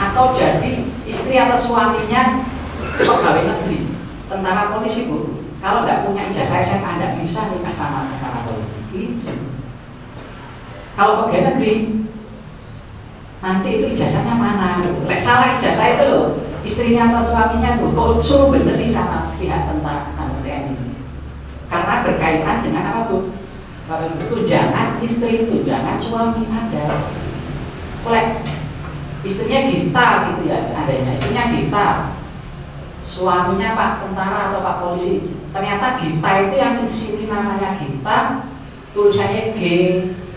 atau jadi istri atau suaminya pegawai negeri, tentara polisi Bu. Kalau nggak punya ijazah SMA nggak bisa nikah sama tentara polisi. Gitu. Kalau pegawai negeri nanti itu ijazahnya mana? Lek salah ijazah itu loh, istrinya atau suaminya tuh kok suruh benerin sama pihak tentara TNI. Karena berkaitan dengan apa Bu? Tunjangan istri, tunjangan suami ada. Lek istrinya Gita gitu ya, seandainya istrinya Gita, suaminya Pak tentara atau Pak polisi. Ternyata Gita itu yang di sini namanya Gita, tulisannya G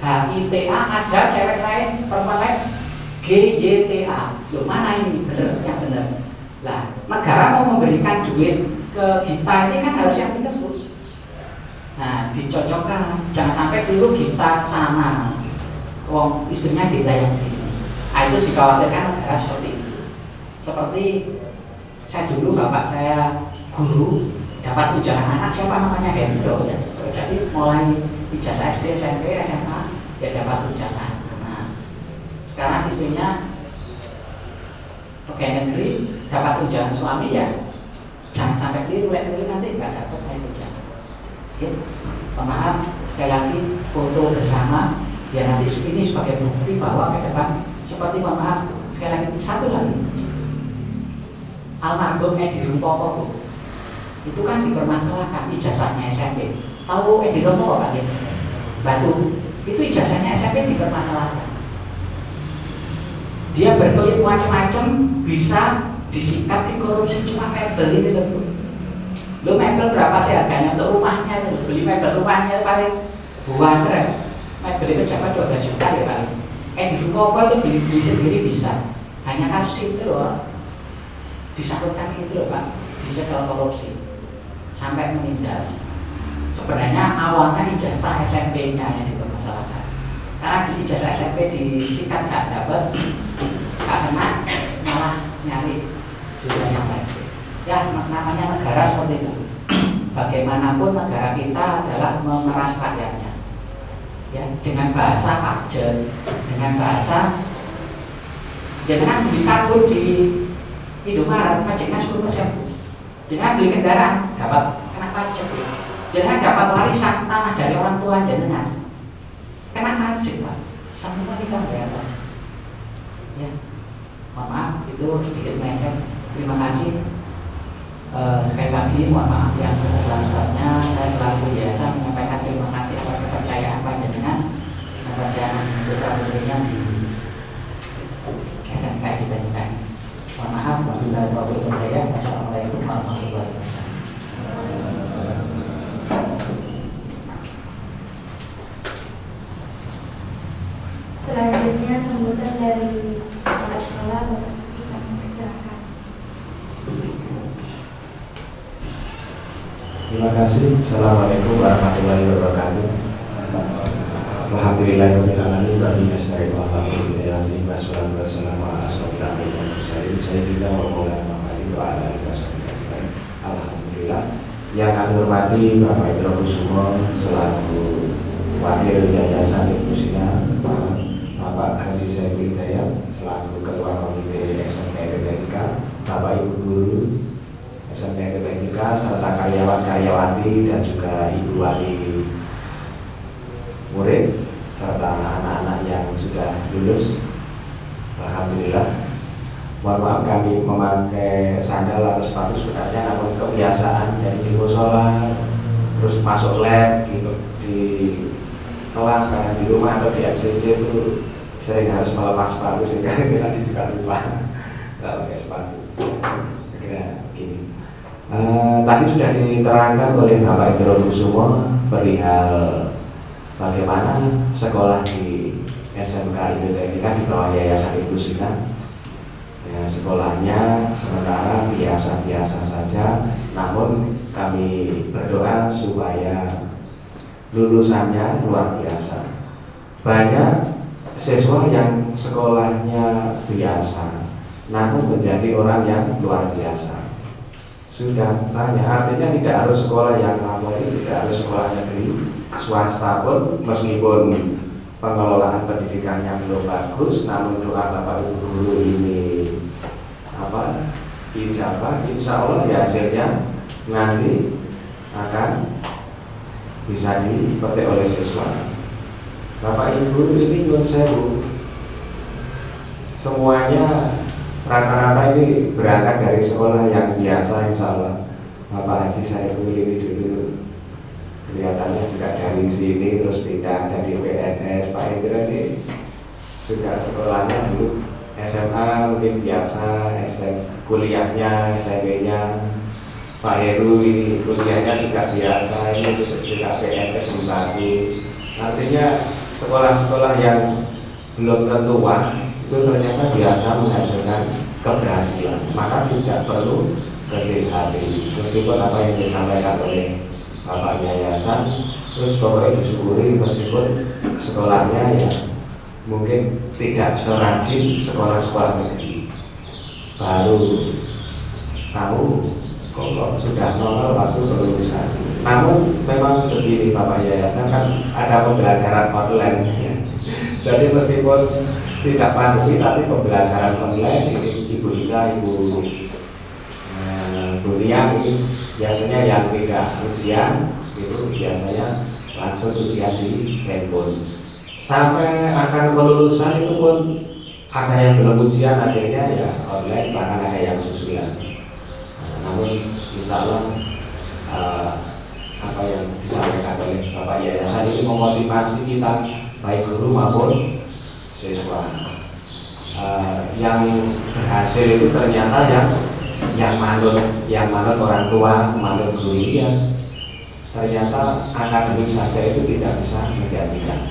H I T A, ada cewek lain, perempuan lain G Y T A. Loh, mana ini benar? Yang benar. Lah, negara mau memberikan duit ke Gita ini kan harus yang benar, Bu. Nah, dicocokkan, jangan sampai keliru Gita sana, wong istrinya Gita yang sini. Nah, itu dikhawatirkan negara seperti itu. Seperti saya dulu, bapak saya guru, dapat ujangan anak siapa namanya Hendro ya. Jadi mulai ijazah SD, SMP, SMA ya dapat ujangan. Nah, sekarang istrinya pegawai negeri dapat ujangan suami ya, jangan sampai keliru nanti nggak dapat ujangan. Oke, maaf sekali lagi foto bersama ya, nanti ini sebagai bukti bahwa ke depan seperti maaf sekali lagi satu lagi, almarhum Edi Rumpoko itu kan dipermasalahkan ijazahnya SMP. Tahu Edi Rumpoko Pak ya? Batu itu ijazahnya SMP dipermasalahkan. Dia berkelit macam-macam, bisa disikat, dikorupsi, cuma mebel itu loh. Lo mebel berapa sih harganya untuk rumahnya? Beli mebel rumahnya paling buat mebel itu cuma 12 juta ya paling. Di Rumpoko itu beli sendiri bisa. Hanya kasus itu loh, disangkutkan itu loh Pak, bisa kalau korupsi sampai meninggal. Sebenarnya awalnya ijazah SMP-nya yang dipermasalahkan. Karena di ijazah SMP disikat nggak dapat, nggak kena, malah nyari juga sampai. Ya, namanya negara seperti itu. Bagaimanapun negara kita adalah memeras rakyatnya. Ya, dengan bahasa pajak, dengan bahasa jangan beli sabun di Indomaret, pajaknya 10%. Jangan beli kendaraan, dapat kena pajak. Jangan dapat warisan tanah dari orang tua jenengan, kena pajak Pak. Semua kita bayar pajak. Ya, mohon maaf itu sedikit melenceng. Terima kasih. Sekali lagi mohon maaf yang sebesar-besarnya. Saya selalu biasa menyampaikan terima kasih atas kepercayaan panjenengan, kepercayaan putra putrinya di SMK kita ini. Mohon maaf, wabillahi taufiq wal hidayah. Wassalamualaikum warahmatullahi wabarakatuh. Selanjutnya sambutan dari kepala sekolah Bapak Suki, kami persilakan. Terima kasih. Assalamualaikum warahmatullahi wabarakatuh. Alhamdulillahirabbil alamin wa bihi nasta'in wa ala alihi wassalamu ala asrofil anbiya'i wal mursalin sayyidina wa maulana Muhammadin wa ala alihi wasallam. Alhamdulillah. Yang kami hormati Bapak Idro Kusumo selaku Wakil Yayasan Ibnu Sina, Bapak Haji Saiful Hidayat selaku Ketua Komite SMK Teknika, Bapak Ibu Guru SMK Teknika serta karyawan-karyawati dan juga Ibu Wali murid serta anak-anak yang sudah lulus. Alhamdulillah. Mohon maaf kami memakai sandal atau sepatu sebenarnya namun kebiasaan dari di musola terus masuk lab gitu di kelas karena di rumah atau di MCC itu sering harus melepas sepatu sehingga tadi juga lupa nggak pakai sepatu. Kira gini. Tadi sudah diterangkan oleh Bapak Idro Kusumo perihal bagaimana sekolah di SMK Ibnu Teknika di bawah Yayasan Ibnu Sina. Ya, sekolahnya sementara biasa-biasa saja, namun kami berdoa supaya lulusannya luar biasa. Banyak siswa yang sekolahnya biasa, namun menjadi orang yang luar biasa. Sudah banyak, artinya tidak harus sekolah yang favorit, tidak harus sekolah negeri, swasta pun meskipun pengelolaan pendidikannya belum bagus, namun doa Bapak Ibu guru ini ijabah, insya Allah ya hasilnya nanti akan bisa dipetik oleh siswa. Bapak Ibu ini nyuwun sewu, semuanya rata-rata ini berangkat dari sekolah yang biasa, insya Allah. Bapak Haji Saiful ini dulu kelihatannya juga dari sini terus pindah jadi PNS. Pak Indra ini juga sekolahnya dulu SMA mungkin biasa, kuliahnya, SMP-nya Pak Heru ini kuliahnya juga biasa, ini juga PNS membagi. Artinya sekolah-sekolah yang belum tentu itu ternyata biasa menghasilkan keberhasilan, maka tidak perlu kecil hati. Meskipun apa yang disampaikan oleh Bapak Yayasan, terus pokoknya disyukuri meskipun sekolahnya ya mungkin tidak serajin sekolah-sekolah negeri. Baru tahu kok sudah nongol waktu kelulusan. Namun memang begini Bapak Yayasan kan ada pembelajaran online ya. Jadi meskipun tidak pandemi tapi pembelajaran online ini Ibu Ica, Ibu Bunia ini biasanya yang tidak ujian itu biasanya langsung ujian di handphone. Sampai akan kelulusan itu pun ada yang belum ujian akhirnya ya online, bahkan ada yang susulan. Namun insya Allah apa yang disampaikan oleh Bapak Yayasan ini memotivasi kita baik guru maupun siswa. Yang berhasil itu ternyata yang manut orang tua, manut guru ya. Ternyata akademik saja itu tidak bisa menggantikan.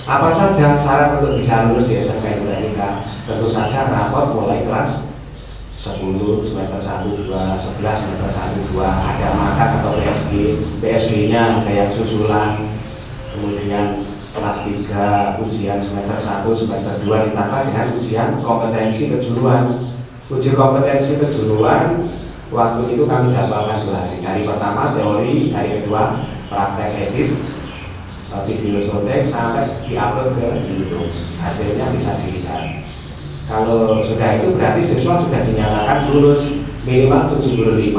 Apa saja syarat untuk bisa lulus di SMK Ibrahimika? Tentu saja rapot mulai kelas 10, semester 1, 2, 11, semester 1, 2, ada makat atau PSG-nya ada yang susulan, kemudian kelas 3 ujian semester 1, semester 2 ditambah dengan ujian kompetensi kejuruan. Uji kompetensi kejuruan waktu itu kami jadwalkan 2 hari. Hari pertama teori, hari kedua praktek edit video syuting sampai diupload ke YouTube. Hasilnya bisa dilihat. Kalau sudah itu berarti siswa sudah dinyatakan lulus minimal 75.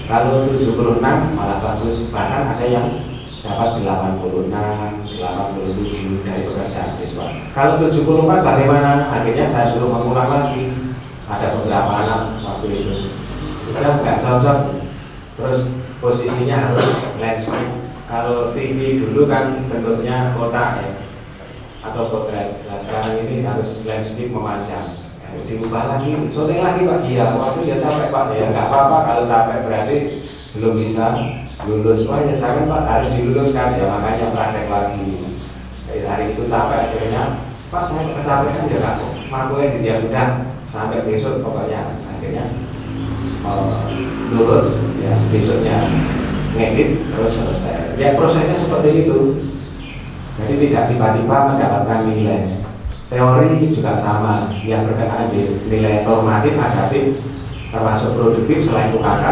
Kalau 76 malah bagus, bahkan ada yang dapat 86, 87 dari pekerjaan siswa. Kalau 74 bagaimana? Akhirnya saya suruh mengulang lagi. Ada beberapa anak waktu itu sudah nggak cocok, terus posisinya harus landscape. Kalau TV dulu kan bentuknya kotak ya, atau potret. Nah sekarang ini harus landscape memanjang. Diubah lagi, syuting lagi Pak. Iya, waktu ya sampai Pak. Ya nggak apa-apa kalau sampai, berarti belum bisa lulus. Wah ya jangan Pak, harus diluluskan ya, makanya praktek lagi. Dari hari itu sampai akhirnya Pak saya kesampaian ya Kak, mampu ya sudah sampai besok pokoknya akhirnya lulus ya, besoknya ngedit terus selesai. Ya prosesnya seperti itu. Jadi tidak tiba-tiba mendapatkan nilai. Teori juga sama, yang berkenaan di nilai normatif, adaptif, termasuk produktif selain UKK.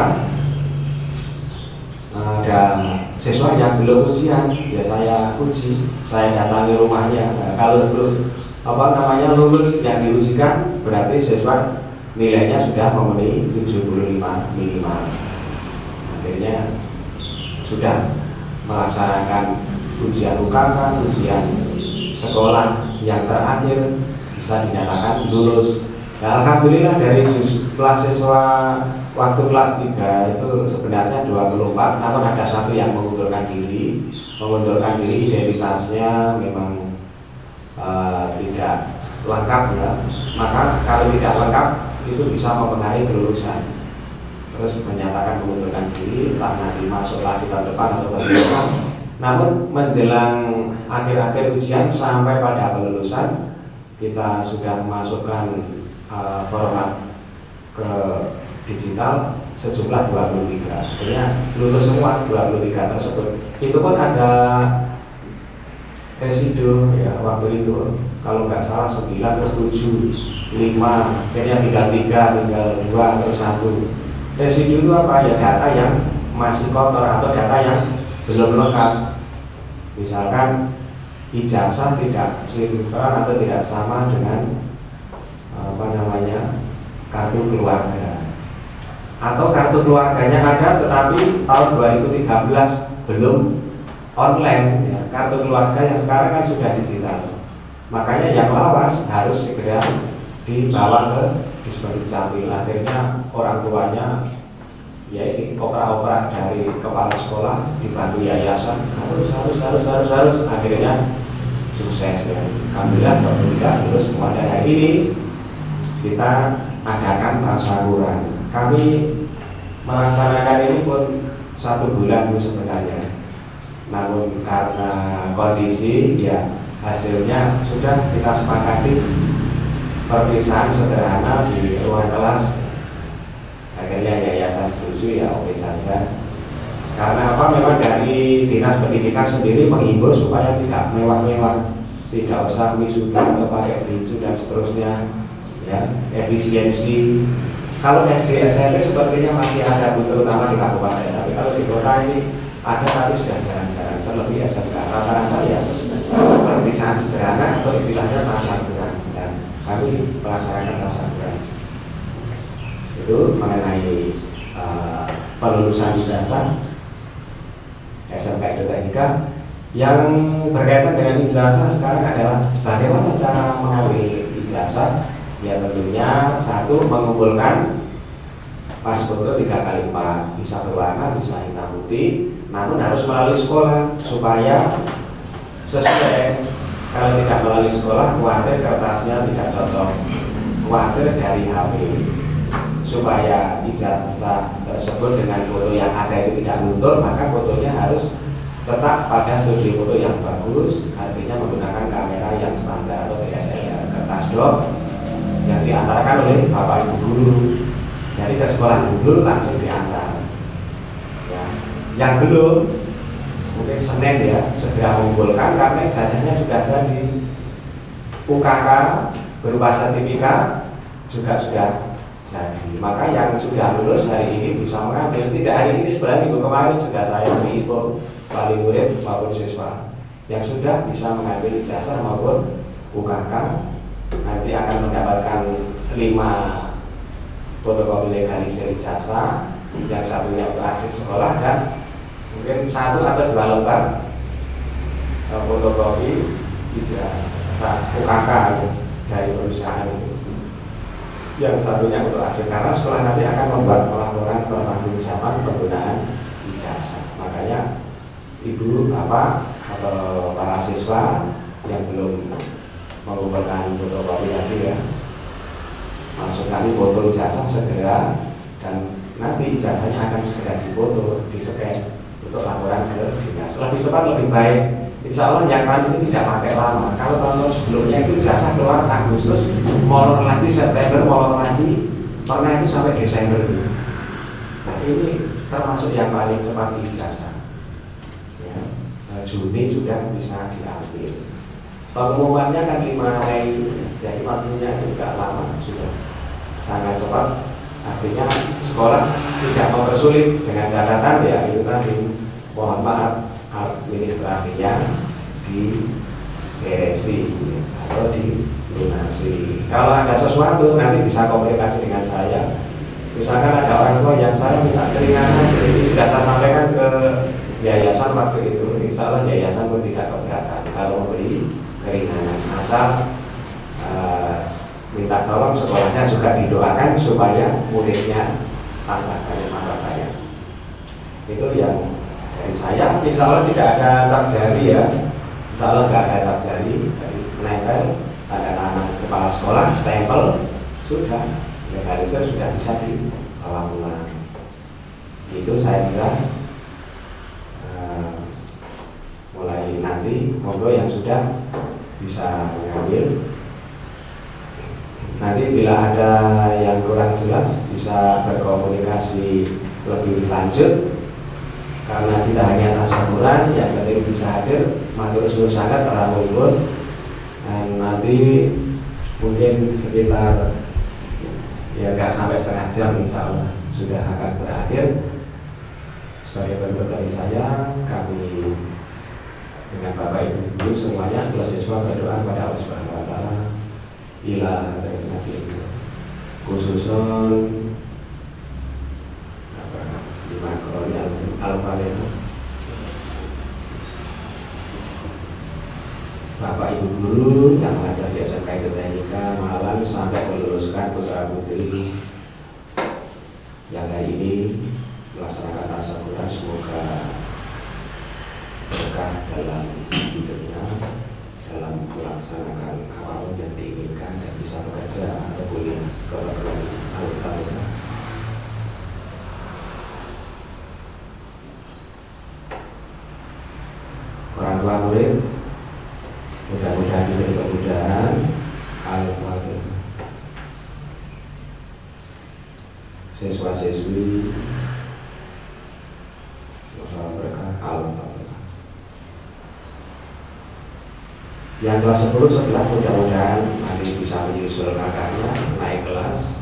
Dan siswa yang belum ujian, ya saya uji, saya datangi rumahnya. Nah, kalau belum lulus yang diujikan, berarti siswa nilainya sudah memenuhi 75 minimal. Akhirnya sudah melaksanakan ujian UKK, ujian sekolah yang terakhir bisa dinyatakan lulus. Nah, alhamdulillah dari kelas siswa waktu kelas 3 itu sebenarnya 24, namun ada satu yang mengundurkan diri. Identitasnya memang tidak lengkap ya. Maka kalau tidak lengkap itu bisa mempengaruhi kelulusan. Terus menyatakan mengundurkan diri, entah nanti masuk lagi tahun depan atau bagaimana. Namun menjelang akhir-akhir ujian sampai pada kelulusan, kita sudah memasukkan format ke digital sejumlah 23. Akhirnya lulus semua 23 tersebut. Itu pun ada residu ya waktu itu. Kalau nggak salah 9 terus 7, 5, akhirnya tinggal 3, tinggal 2 terus 1. Residu itu apa ya? Data yang masih kotor atau data yang belum lengkap. Misalkan ijazah tidak sinkron atau tidak sama dengan kartu keluarga, atau kartu keluarganya ada tetapi tahun 2013 belum online ya. Kartu keluarga yang sekarang kan sudah digital, makanya yang lawas harus segera dibawa ke Dispendicapil. Akhirnya orang tuanya ya ini opera-opera dari kepala sekolah dibantu yayasan harus akhirnya sukses ya. Alhamdulillah lulus semua, dan hari ini kita adakan tasawuran. Kami melaksanakan ini pun 1 bulan sebenarnya, namun karena kondisi ya hasilnya sudah kita sepakati perpisahan sederhana di ruang kelas. Akhirnya yayasan setuju, ya oke saja. Karena apa? Memang dari dinas pendidikan sendiri menghimbau supaya tidak mewah-mewah, tidak usah wisuda atau pakai biju dan seterusnya, ya, efisiensi. Kalau SD SMP sepertinya masih ada, terutama di kabupaten, tapi kalau di kota ini ada tapi sudah jarang-jarang. Terlebih SMK rata-rata ya perpisahan sederhana atau istilahnya tasawuran, dan kami melaksanakan tasawuran. Itu mengenai pelulusan ijazah SMK Hidroteknika. Yang berkaitan dengan ijazah sekarang adalah bagaimana cara mengambil ijazah. Ya tentunya 1, mengumpulkan pas foto 3x4, bisa berwarna, bisa hitam putih, namun harus melalui sekolah supaya sesuai. Kalau tidak melalui sekolah, khawatir kertasnya tidak cocok, khawatir dari HP, supaya ijazah tersebut dengan foto yang ada itu tidak luntur, maka fotonya harus cetak pada studio foto yang bagus, artinya menggunakan kamera yang standar atau DSLR, kertas dot yang diantarkan oleh bapak ibu guru. Jadi ke sekolah dulu langsung diantar. Ya. Yang belum, mungkin Senin ya, segera mengumpulkan karena ijazahnya sudah jadi. UKK berupa sertifikat juga sudah jadi. Maka yang sudah lulus hari ini bisa mengambil. Tidak hari ini, sebenarnya minggu kemarin sudah saya menginfo wali murid maupun siswa yang sudah bisa mengambil ijazah maupun UKK. Nanti akan mendapatkan 5 fotokopi legalisir ijazah, yang satunya untuk arsip sekolah, dan mungkin 1 atau 2 lembar fotokopi ijazah UKK dari perusahaan itu. Yang satunya untuk arsip, karena sekolah nanti akan membuat laporan pertanggungjawaban penggunaan ijazah. Makanya ibu atau para siswa yang belum mengumpulkan fotokopi tadi ya, maksud kami foto ijazah segera, dan nanti ijazahnya akan segera difoto, di-scan untuk laporan ke dinas. Lebih cepat lebih baik. Insya Allah yang kali ini tidak pakai lama. Kalau tahun sebelumnya itu ijazah keluar Agustus, molor lagi September, molor lagi, pernah itu sampai Desember. Nah ini termasuk yang paling cepat ijazah. Ya, Juni sudah bisa diambil. Pengumumannya kan 5 Mei, jadi waktunya juga lama, sudah sangat cepat. Artinya sekolah tidak mempersulit, dengan catatan ya itu tadi, mohon maaf administrasinya diberesi atau dilunasi. Kalau ada sesuatu nanti bisa komunikasi dengan saya. Misalkan ada orang tua yang saya minta keringanan, ini sudah saya sampaikan ke yayasan waktu itu. Insya Allah yayasan pun tidak keberatan kalau memberi keringanan, asal minta tolong sekolahnya juga didoakan supaya muridnya tambah banyak martabatnya. Itu yang dari saya. Insya Allah tidak ada cap jari ya, insya Allah tidak ada cap jari, jadi menempel tanda tangan kepala sekolah, stempel, sudah legalisir, sudah bisa dibawa pulang. Itu saya kira mulai nanti monggo yang sudah bisa mengambil. Nanti bila ada yang kurang jelas bisa berkomunikasi lebih lanjut, karena kita hanya tasawuran, yang penting bisa hadir, matur suwun sangat rampungipun. Dan nanti mungkin sekitar ya nggak sampai setengah jam insya Allah sudah akan berakhir. Sebagai bentuk dari saya, kami dengan Bapak Ibu guru semuanya plus siswa berdoa kepada Allah Subhanahu wa taala ila hadratin khususun lima koroni al-Fatihah. Bapak Ibu guru yang mengajar di SMK Hidroteknika Malang sampai meluluskan putra putri yang hari ini melaksanakan tasawuran, semoga berkah dalam hidupnya, dalam melaksanakan apapun yang diinginkan dan bisa bekerja atau kuliah ke luar negeri. Orang tua murid mudah-mudahan diberi kemudahan. Al-Fatihah. Siswa-siswi semoga berkah. Al-Fatihah. Yang kelas 10, 11 mudah-mudahan nanti bisa menyusul kakaknya naik kelas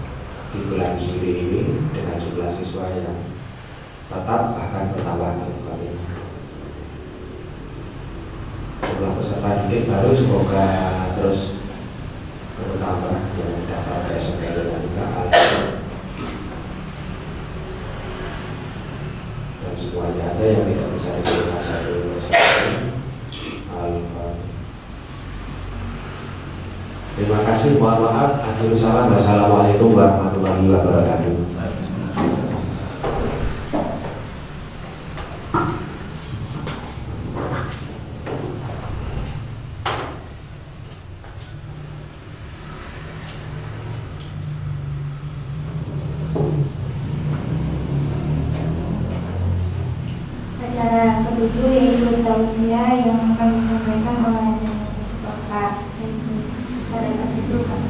di bulan Juli ini dengan jumlah siswa yang tetap bahkan bertambah. Al-Fatihah. Jumlah peserta didik baru semoga terus bertambah yang dapat ke SMP dan juga dan semuanya aja yang tidak bisa diterima satu persatu. Terima kasih, mohon maaf. Akhirul salam. Wassalamualaikum warahmatullahi wabarakatuh. Acara ketujuh yaitu tausiah yang akan disampaikan oleh Bapak Syekh pada kasih dulu Pak.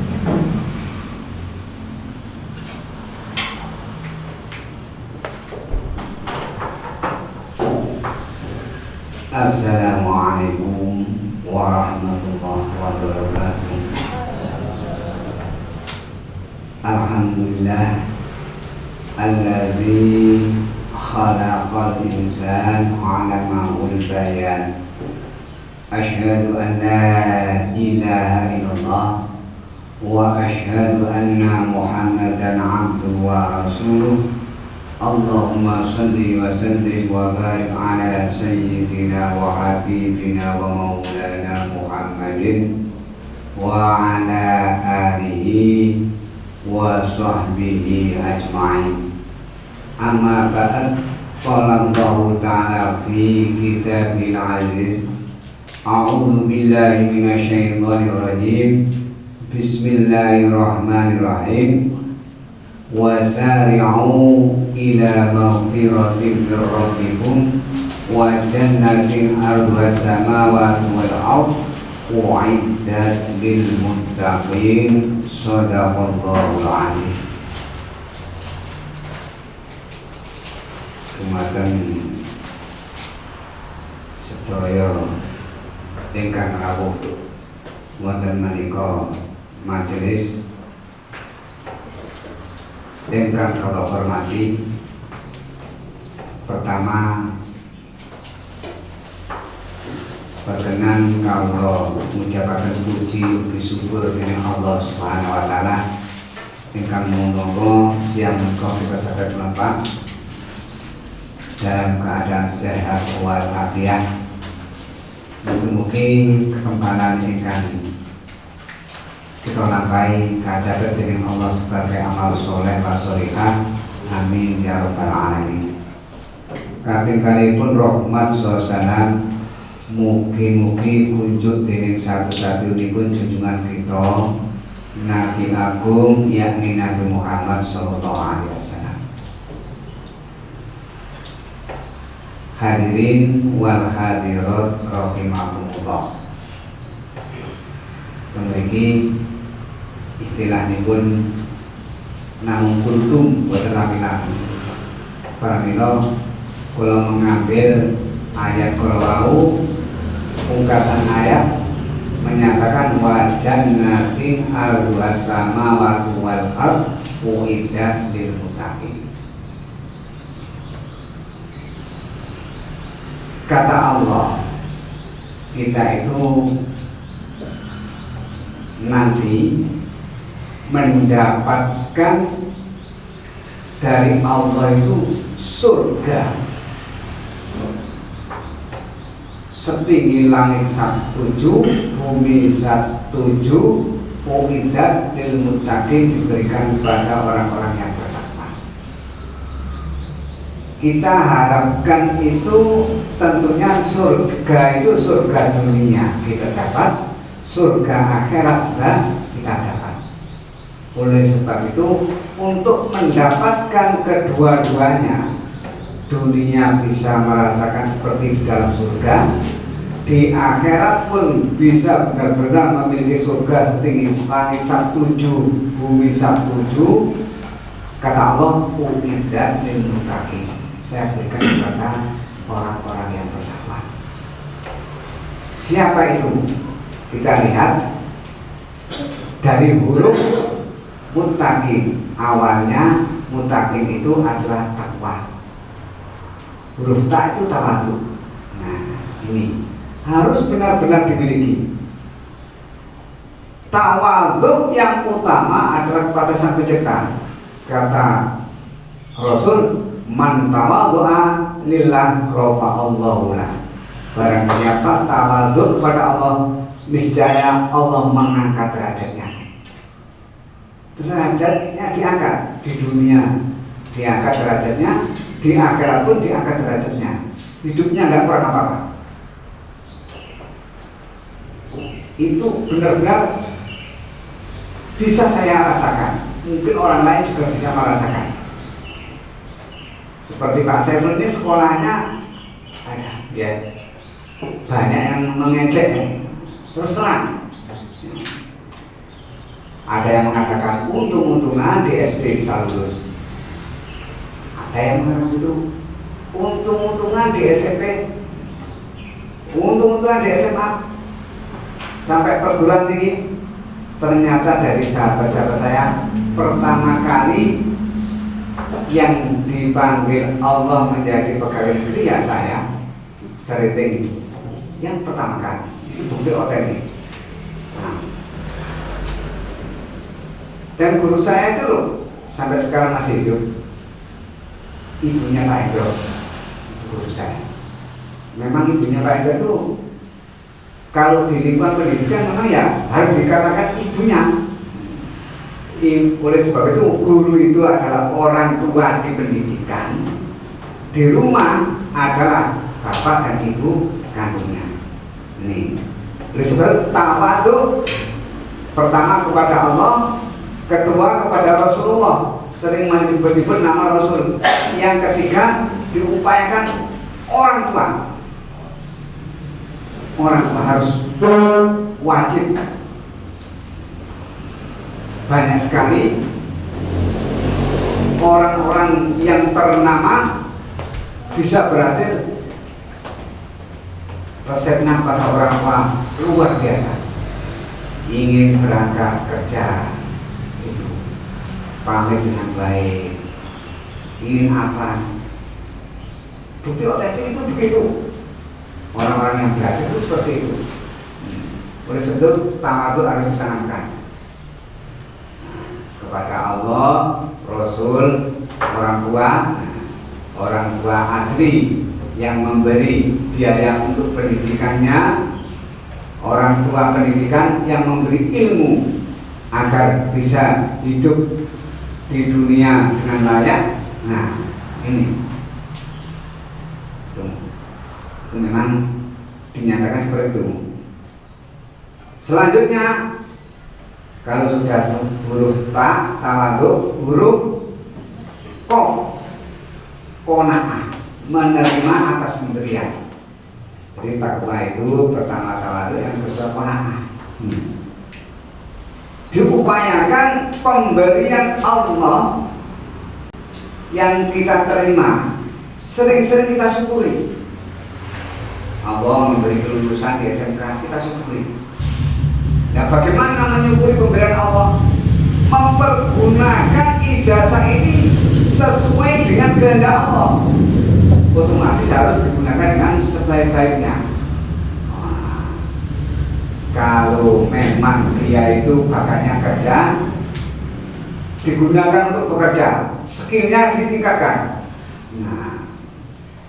Assalamualaikum warahmatullahi wabarakatuh. Alhamdulillah alladzi khalaqal insan 'allamahul bayan. Asyhadu an la ilaha illallah wa asyhadu anna Muhammadan 'abduhu wa rasuluh. Allahumma salli wa sallim wa barik ala sayyidina wa habibina wa maulana Muhammadin wa ala alihi wa sahbihi ajma'in. Amma ba'd. Qala Allah ta'ala fi kitabil aziz. A'udzu billahi minasyaitonir rajim. Bismillahirrahmanirrahim. Wasari'u ila maghfiratin min rabbikum wa jannatin 'arduha samawati wal ardh u'iddat lil muttaqin. Shadaqallahul 'azim. Dumateng sedaya ingkang rawuh wonten menika majelis ingkang kula hormati. Pertama, perkenan kawula ngucapaken puji ugi syukur dening Allah Subhanahu wa taala ingkang muga siang menika kita saged mlampah dalam keadaan sehat walafiat. Mugi-mugi ketempalan ingkang kita lampahi kacatet dening Allah sebagai amal soleh wa sholihah. Amin ya rabbal alamin. Kaping kalipun rahmat salam mugi-mugi kunjuk dening satu-satunipun junjungan kita Nabi Agung yakni Nabi Muhammad sallallahu alaihi wasallam. Hadirin wal hadirat rahimakumullah. Memiliki istilah nipun namung kuntum boten lami-lami. Pramila kula mengambil ayat kala wau, pungkasan ayat menyatakan wa jannatin 'arduhas samawati wal ardh u'iddat lil muttaqin. Kata Allah, kita itu nanti mendapatkan dari Allah itu surga setinggi langit 7, bumi 7, uiddat lil muttaqin, diberikan kepada orang-orang yang bertakwa. Kita harapkan itu tentunya surga itu surga dunia kita dapat, surga akhirat juga kita dapat. Oleh sebab itu, untuk mendapatkan kedua-duanya, dunia bisa merasakan seperti di dalam surga, di akhirat pun bisa benar-benar memiliki surga setinggi langit sabtuju, bumi sabtuju. Kata Allah, uiddat lil muttaqin, saya berikan kepada orang-orang yang bertakwa. Siapa itu? Kita lihat dari huruf muttaqin. Awalnya muttaqin itu adalah takwa. Huruf ta itu tawadhu. Nah, ini harus benar-benar dimiliki. Tawadhu yang utama adalah kepada Sang Pencipta. Kata Rasul, man tawadhu'a lillah rafa'allahu lah. Barang siapa tawadhu kepada Allah, niscaya Allah mengangkat derajatnya. Derajatnya diangkat di dunia, diangkat derajatnya, di akhirat pun diangkat derajatnya. Hidupnya nggak kurang apa-apa. Itu benar-benar bisa saya rasakan. Mungkin orang lain juga bisa merasakan. Seperti Pak Saiful ini sekolahnya ada, ya, banyak yang mengejek, terus terang. Ada yang mengatakan untung-untungan di SD bisa lulus. Ada yang mengatakan itu untung-untungan di SMP, untung-untungan di SMA, sampai perguruan tinggi. Ternyata dari sahabat-sahabat saya, pertama kali yang dipanggil Allah menjadi pegawai negeri ya saya, Seriting itu. Yang pertama kali, itu bukti otentik. Nah, dan guru saya itu loh, sampai sekarang masih hidup, ibunya Pak Hendro, itu guru saya. Memang ibunya Pak Hendro itu, kalau di lingkungan pendidikan memang ya harus dikarenakan ibunya. Oleh sebab itu guru itu adalah orang tua di pendidikan, di rumah adalah bapak dan ibu kandungnya. Ini oleh sebab itu tawadhu pertama kepada Allah, kedua kepada Rasulullah, sering menyebut nama Rasul. Yang ketiga diupayakan orang tua. Orang tua harus wajib. Banyak sekali orang-orang yang ternama bisa berhasil. Resepnya pada orang tua luar biasa. Ingin berangkat kerja itu pamit dengan baik. Ingin apa? Bukti otentik itu begitu. Orang-orang yang berhasil itu seperti itu. Oleh sebab itu tawadhu harus ditanamkan kepada Allah, Rasul, orang tua asli yang memberi biaya untuk pendidikannya, orang tua pendidikan yang memberi ilmu agar bisa hidup di dunia dengan layak. Nah, ini itu memang dinyatakan seperti itu. Selanjutnya, kalau sudah huruf ta, tawadhu, huruf qaf, qanaah, menerima atas pemberian. Jadi takwa itu pertama tawadhu, yang kedua qanaah. Diupayakan pemberian Allah yang kita terima, sering-sering kita syukuri. Allah memberi kelulusan di SMK, kita syukuri. Nah, bagaimana menyukuri pemberian Allah? Mempergunakan ijazah ini sesuai dengan kehendak Allah. Otomatis harus digunakan dengan sebaik-baiknya. Kalau memang dia itu bakatnya kerja, digunakan untuk bekerja, skillnya ditingkatkan. Nah,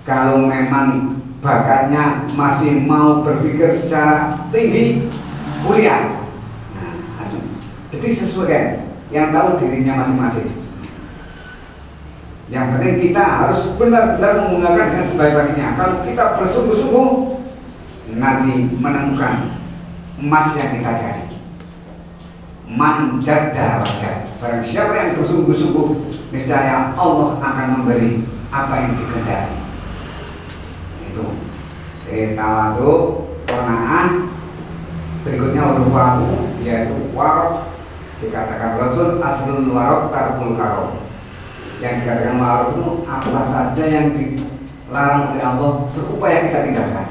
kalau memang bakatnya masih mau berpikir secara tinggi, kuliah. Nah, jadi sesuai yang tahu dirinya masing-masing. Yang penting kita harus benar-benar menggunakan dengan sebaik-baiknya. Kalau kita bersungguh-sungguh, nanti menemukan emas yang kita cari. Man jadda wajad. Barang siapa yang bersungguh-sungguh, niscaya Allah akan memberi apa yang dikehendaki. Itu tawadu, qanaah. Berikutnya urufaku, yaitu warok. Dikatakan Rasul aslul warok tarkul karok. Yang dikatakan warok itu apa saja yang dilarang oleh Allah berupaya kita tinggalkan.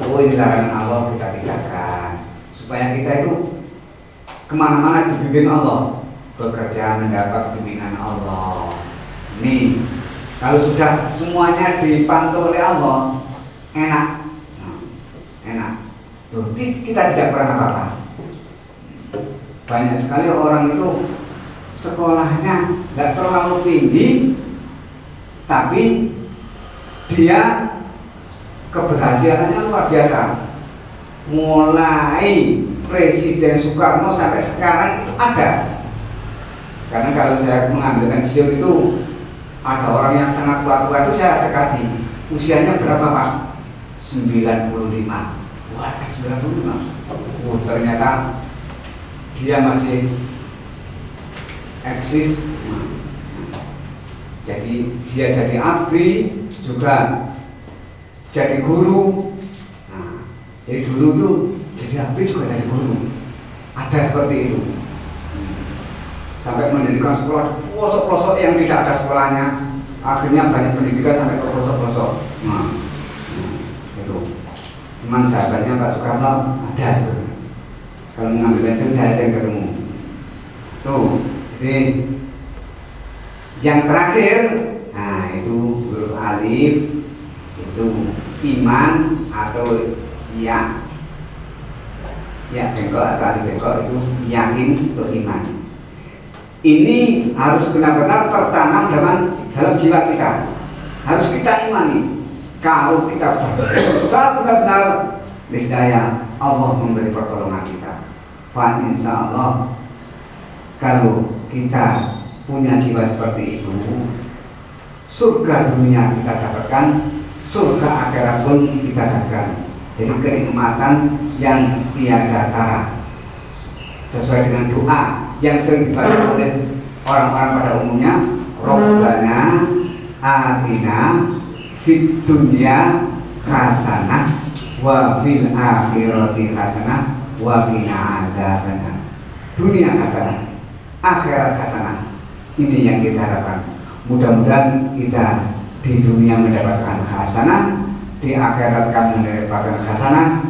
Oh, ini larangan Allah kita tinggalkan supaya kita itu kemana-mana dibimbing Allah, bekerja mendapat bimbingan Allah. Nih, kalau sudah semuanya dipantau oleh Allah, enak, enak. Tuh, kita tidak pernah apa-apa. Banyak sekali orang itu sekolahnya nggak terlalu tinggi, tapi dia keberhasilannya luar biasa. Mulai Presiden Soekarno sampai sekarang itu ada. Karena kalau saya mengambil pensiun itu ada orang yang sangat tua-tua itu saya dekati. Usianya berapa Pak? 95. Wah, 95. Oh, ternyata dia masih eksis. Jadi dia jadi abdi juga jadi guru. Nah, jadi dulu tuh jadi abdi juga jadi guru. Ada seperti itu. Sampai mendirikan sekolah di pelosok-pelosok yang tidak ada sekolahnya. Akhirnya banyak pendidikan sampai ke pelosok-pelosok. Nah, itu. Teman sahabatnya Pak Soekarno ada sebenarnya. Kalau mengambil pensiun saya sering ketemu. Tuh, jadi yang terakhir, nah itu huruf alif, itu iman atau ya bengkok atau alif bengkok itu yakin atau iman. Ini harus benar-benar tertanam dalam jiwa kita. Harus kita imani. Kalau kita berusaha benar-benar, niscaya Allah memberi pertolongan kita. Fa insya Allah, kalau kita punya jiwa seperti itu, surga dunia kita dapatkan, surga akhirat pun kita dapatkan. Jadi kenikmatan yang tiada tara. Sesuai dengan doa yang sering dibaca oleh orang-orang pada umumnya, Rabbana atina fid dunya hasanah wa fil akhirati hasanah wa qina adzabannar. Dunia hasanah, akhirat hasanah. Ini yang kita harapkan. Mudah-mudahan kita di dunia mendapatkan hasanah, di akhirat kami mendapatkan hasanah.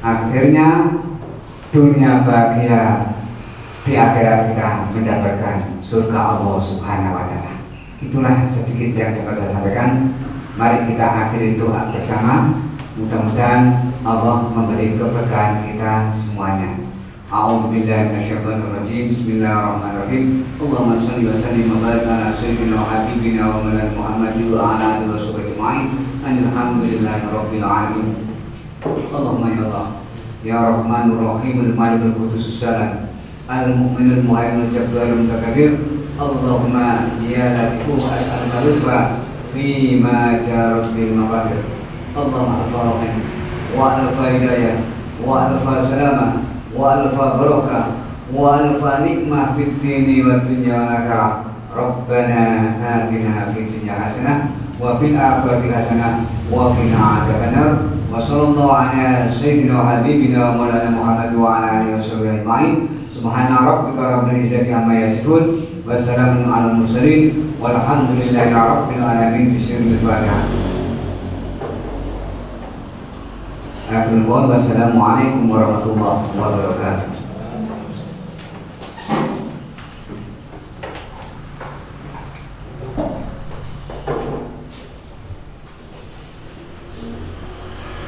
Akhirnya dunia bahagia, di akhirat kita mendapatkan surga Allah Subhanahu wa Ta'ala. Itulah sedikit yang dapat saya sampaikan. Mari kita akhiri doa bersama. Mudah-mudahan Allah memberi keberkahan kita semuanya. A'udzubillahi minasyaitonir rajim. Bismillahirrahmanirrahim. Allahumma shalli wa sallim wa barik ala sayyidina wa habibina wa maulana Muhammad wa ala alihi wa sahbihi ajma'in. Alhamdulillahirabbil alamin. Allahumma ya Allah, ya Rahmanur Rahimul Malikul Qudusus Salam, Al-Mu'minul Muhaiminul Jabbarul Mutakabir. Allahumma ya Latifu as'aluka lutfa fi ma jarat bil maqadir. Allahumma alfa rahim wa alfa hidayah wa alfa salamah wa alfa barakah wa alfa nikmah fid dini wa dunya wal akhirah. Rabbana atina fid dunya hasanah wa fil akhirati hasanah wa qina adzabannar. Wa sallallahu ala sayyidina wa habibina wa maulana Muhammad wa ala alihi wa sahbihi ajma'in. Subhana rabbika rabbil izzati amma yasifun wa salamun alal mursalin walhamdulillahi rabbil alamin. Bismillahil Fatihah. Wassalamualaikum warahmatullahi wabarakatuh.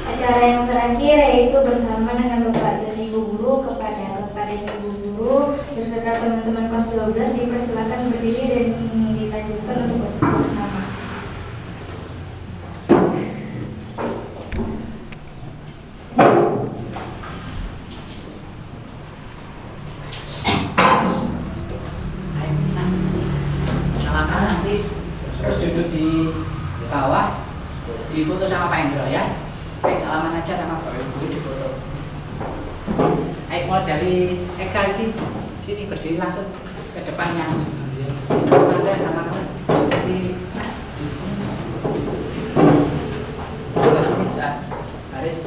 Acara yang terakhir yaitu bersama dengan Bapak dan Ibu Guru. Kepada Bapak dan Ibu Guru beserta teman-teman kelas 12 dipersilakan berdiri dan dilanjutkan untuk berdoa bersama. Silakan nanti terus duduk di bawah, difoto sama Pak Endro ya. Kayak salaman aja sama Bapak Ibu Guru, difoto. Ayo mulai dari Eka ini, sini berdiri langsung ke depannya. Anda sama kamu si sebelah sini, Haris.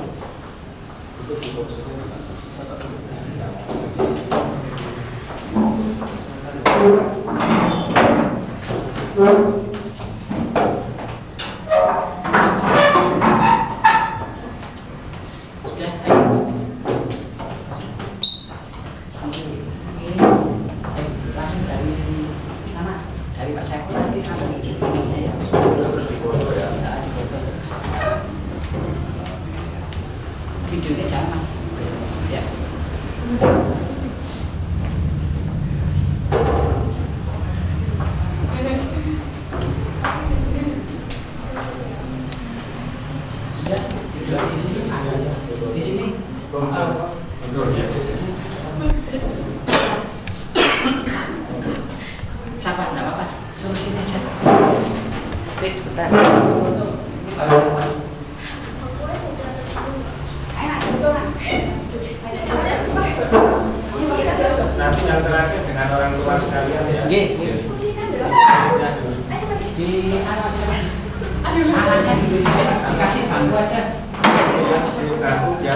Videonya jangan mas, ya. Sudah, di sini ada, di sini. Siapa? Tidak apa-apa, suruh sini aja. Wait sebentar, foto. Ini baru apa? Nanti yang terakhir dengan orang tua sekalian ya. Di anaknya dikasih bangku aja. Di kartu ya.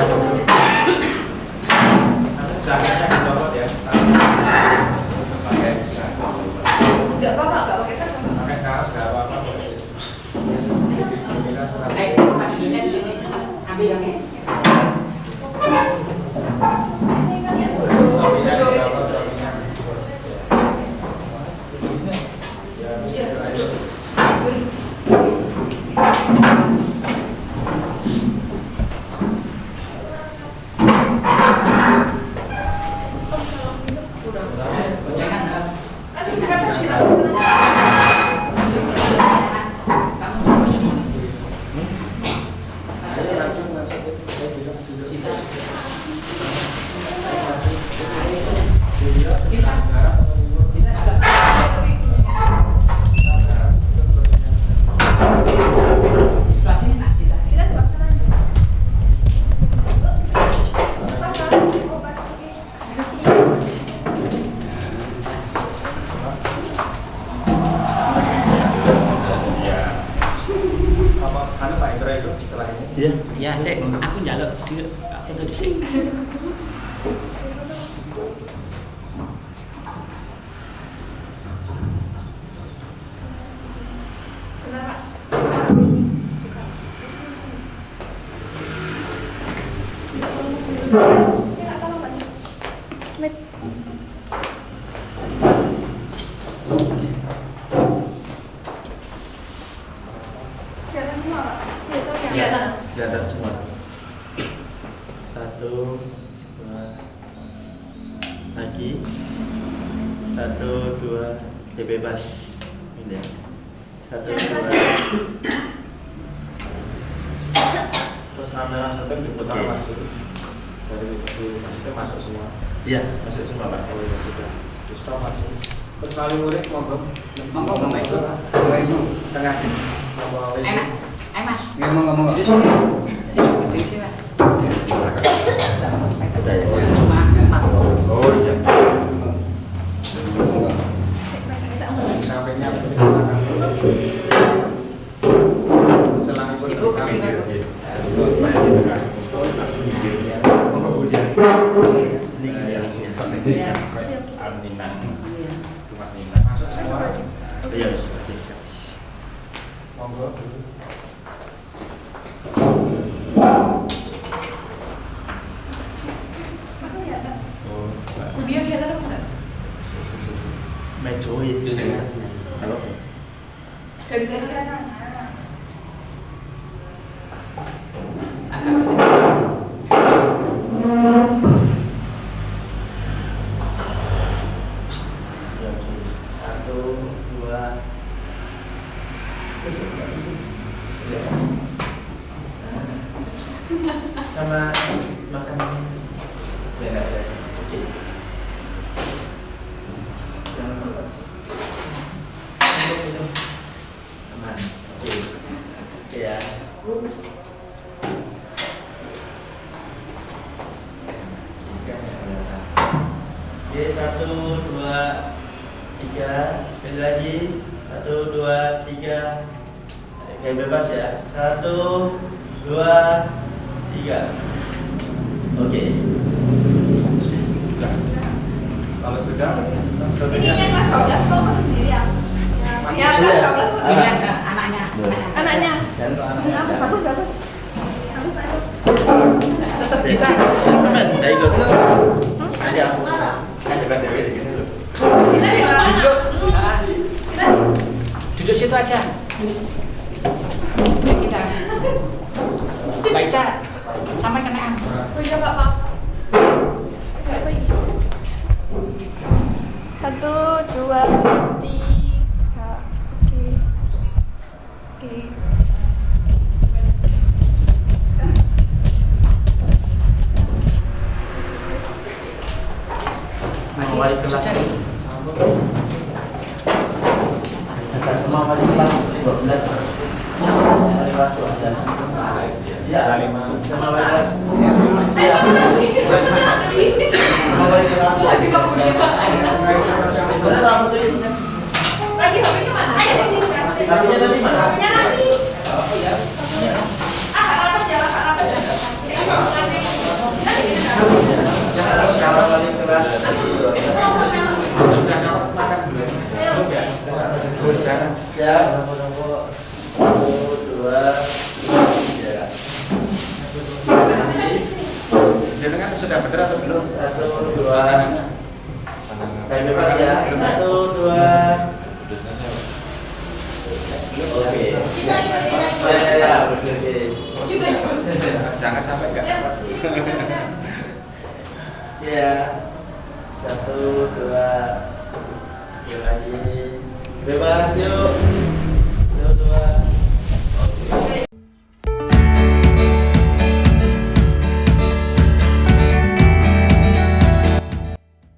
Nanti jalannya dicopot ya. Pakai Enggak apa-apa, enggak pakai sarung. pakai kaos nggak apa-apa. Majunya di sini. Ambil yang ini. Ya, aku njaluk di foto di sini. Kelihatan semua. 1, 2 lagi. 1, 2 ya bebas. Ini. 1, 2. Terus kamera satu diputar langsung. Dari itu masuk semua. Iya, masuk semua Pak. Oh iya sudah. Terus masuk. Terus kali murid monggo. Monggo itu. Tengah sih. Enak. Ayo mas. Ngomong-ngomong. Di sini. Di sini mas. Cuma 4. Oh iya. Sampainya Ibu, dia kelihatan apa enggak? Mejois halo Dari sana. Satu, dua, sama makan ya nggak ada. Oke. Jangan lepas. Aman. Oke. Oke ya. 1, 2, 3. Sekali lagi. 1, 2, 3. Oke, bebas ya. 1, 2, 3. Oke. Kalau sudah, Ini yang kelas 12 kok harus sendiri ya? Ya, kelas 12 kok. Ini anaknya. Anaknya. dan untuk anak Bagus, bagus, bagus. Tetap kita. teman nggak ikut. Nanti aku kan juga dewe di sini loh. Kita di mana? Duduk. Kita Duduk situ aja. Kita. Mbak Ica, sama kenaan. Oh iya, Pak, Pak. Apa ini? 1, 2, 3. Oke. Oke. Mau wali kelas Sudah. ada semua wali kelas 12 wali kelas 12 ya sama wali kelas ya sama wali kelas bener kamu tuh Lagi HP-nya mana? Ayo di sini kan. HP-nya tadi mana? HP-nya nanti. Ah, rapat ya, rapat ya. Kalau wali kelas Sudah dapat makan belum? jangan ya nomor 1, 2, 3. Jenengan sudah bener atau belum? 1, 2. Kayak bebas ya. 1, 2. Oke. Ya, oke. Jangan sampai enggak. Ya. 1, 2. Sekali lagi. Bebas yuk.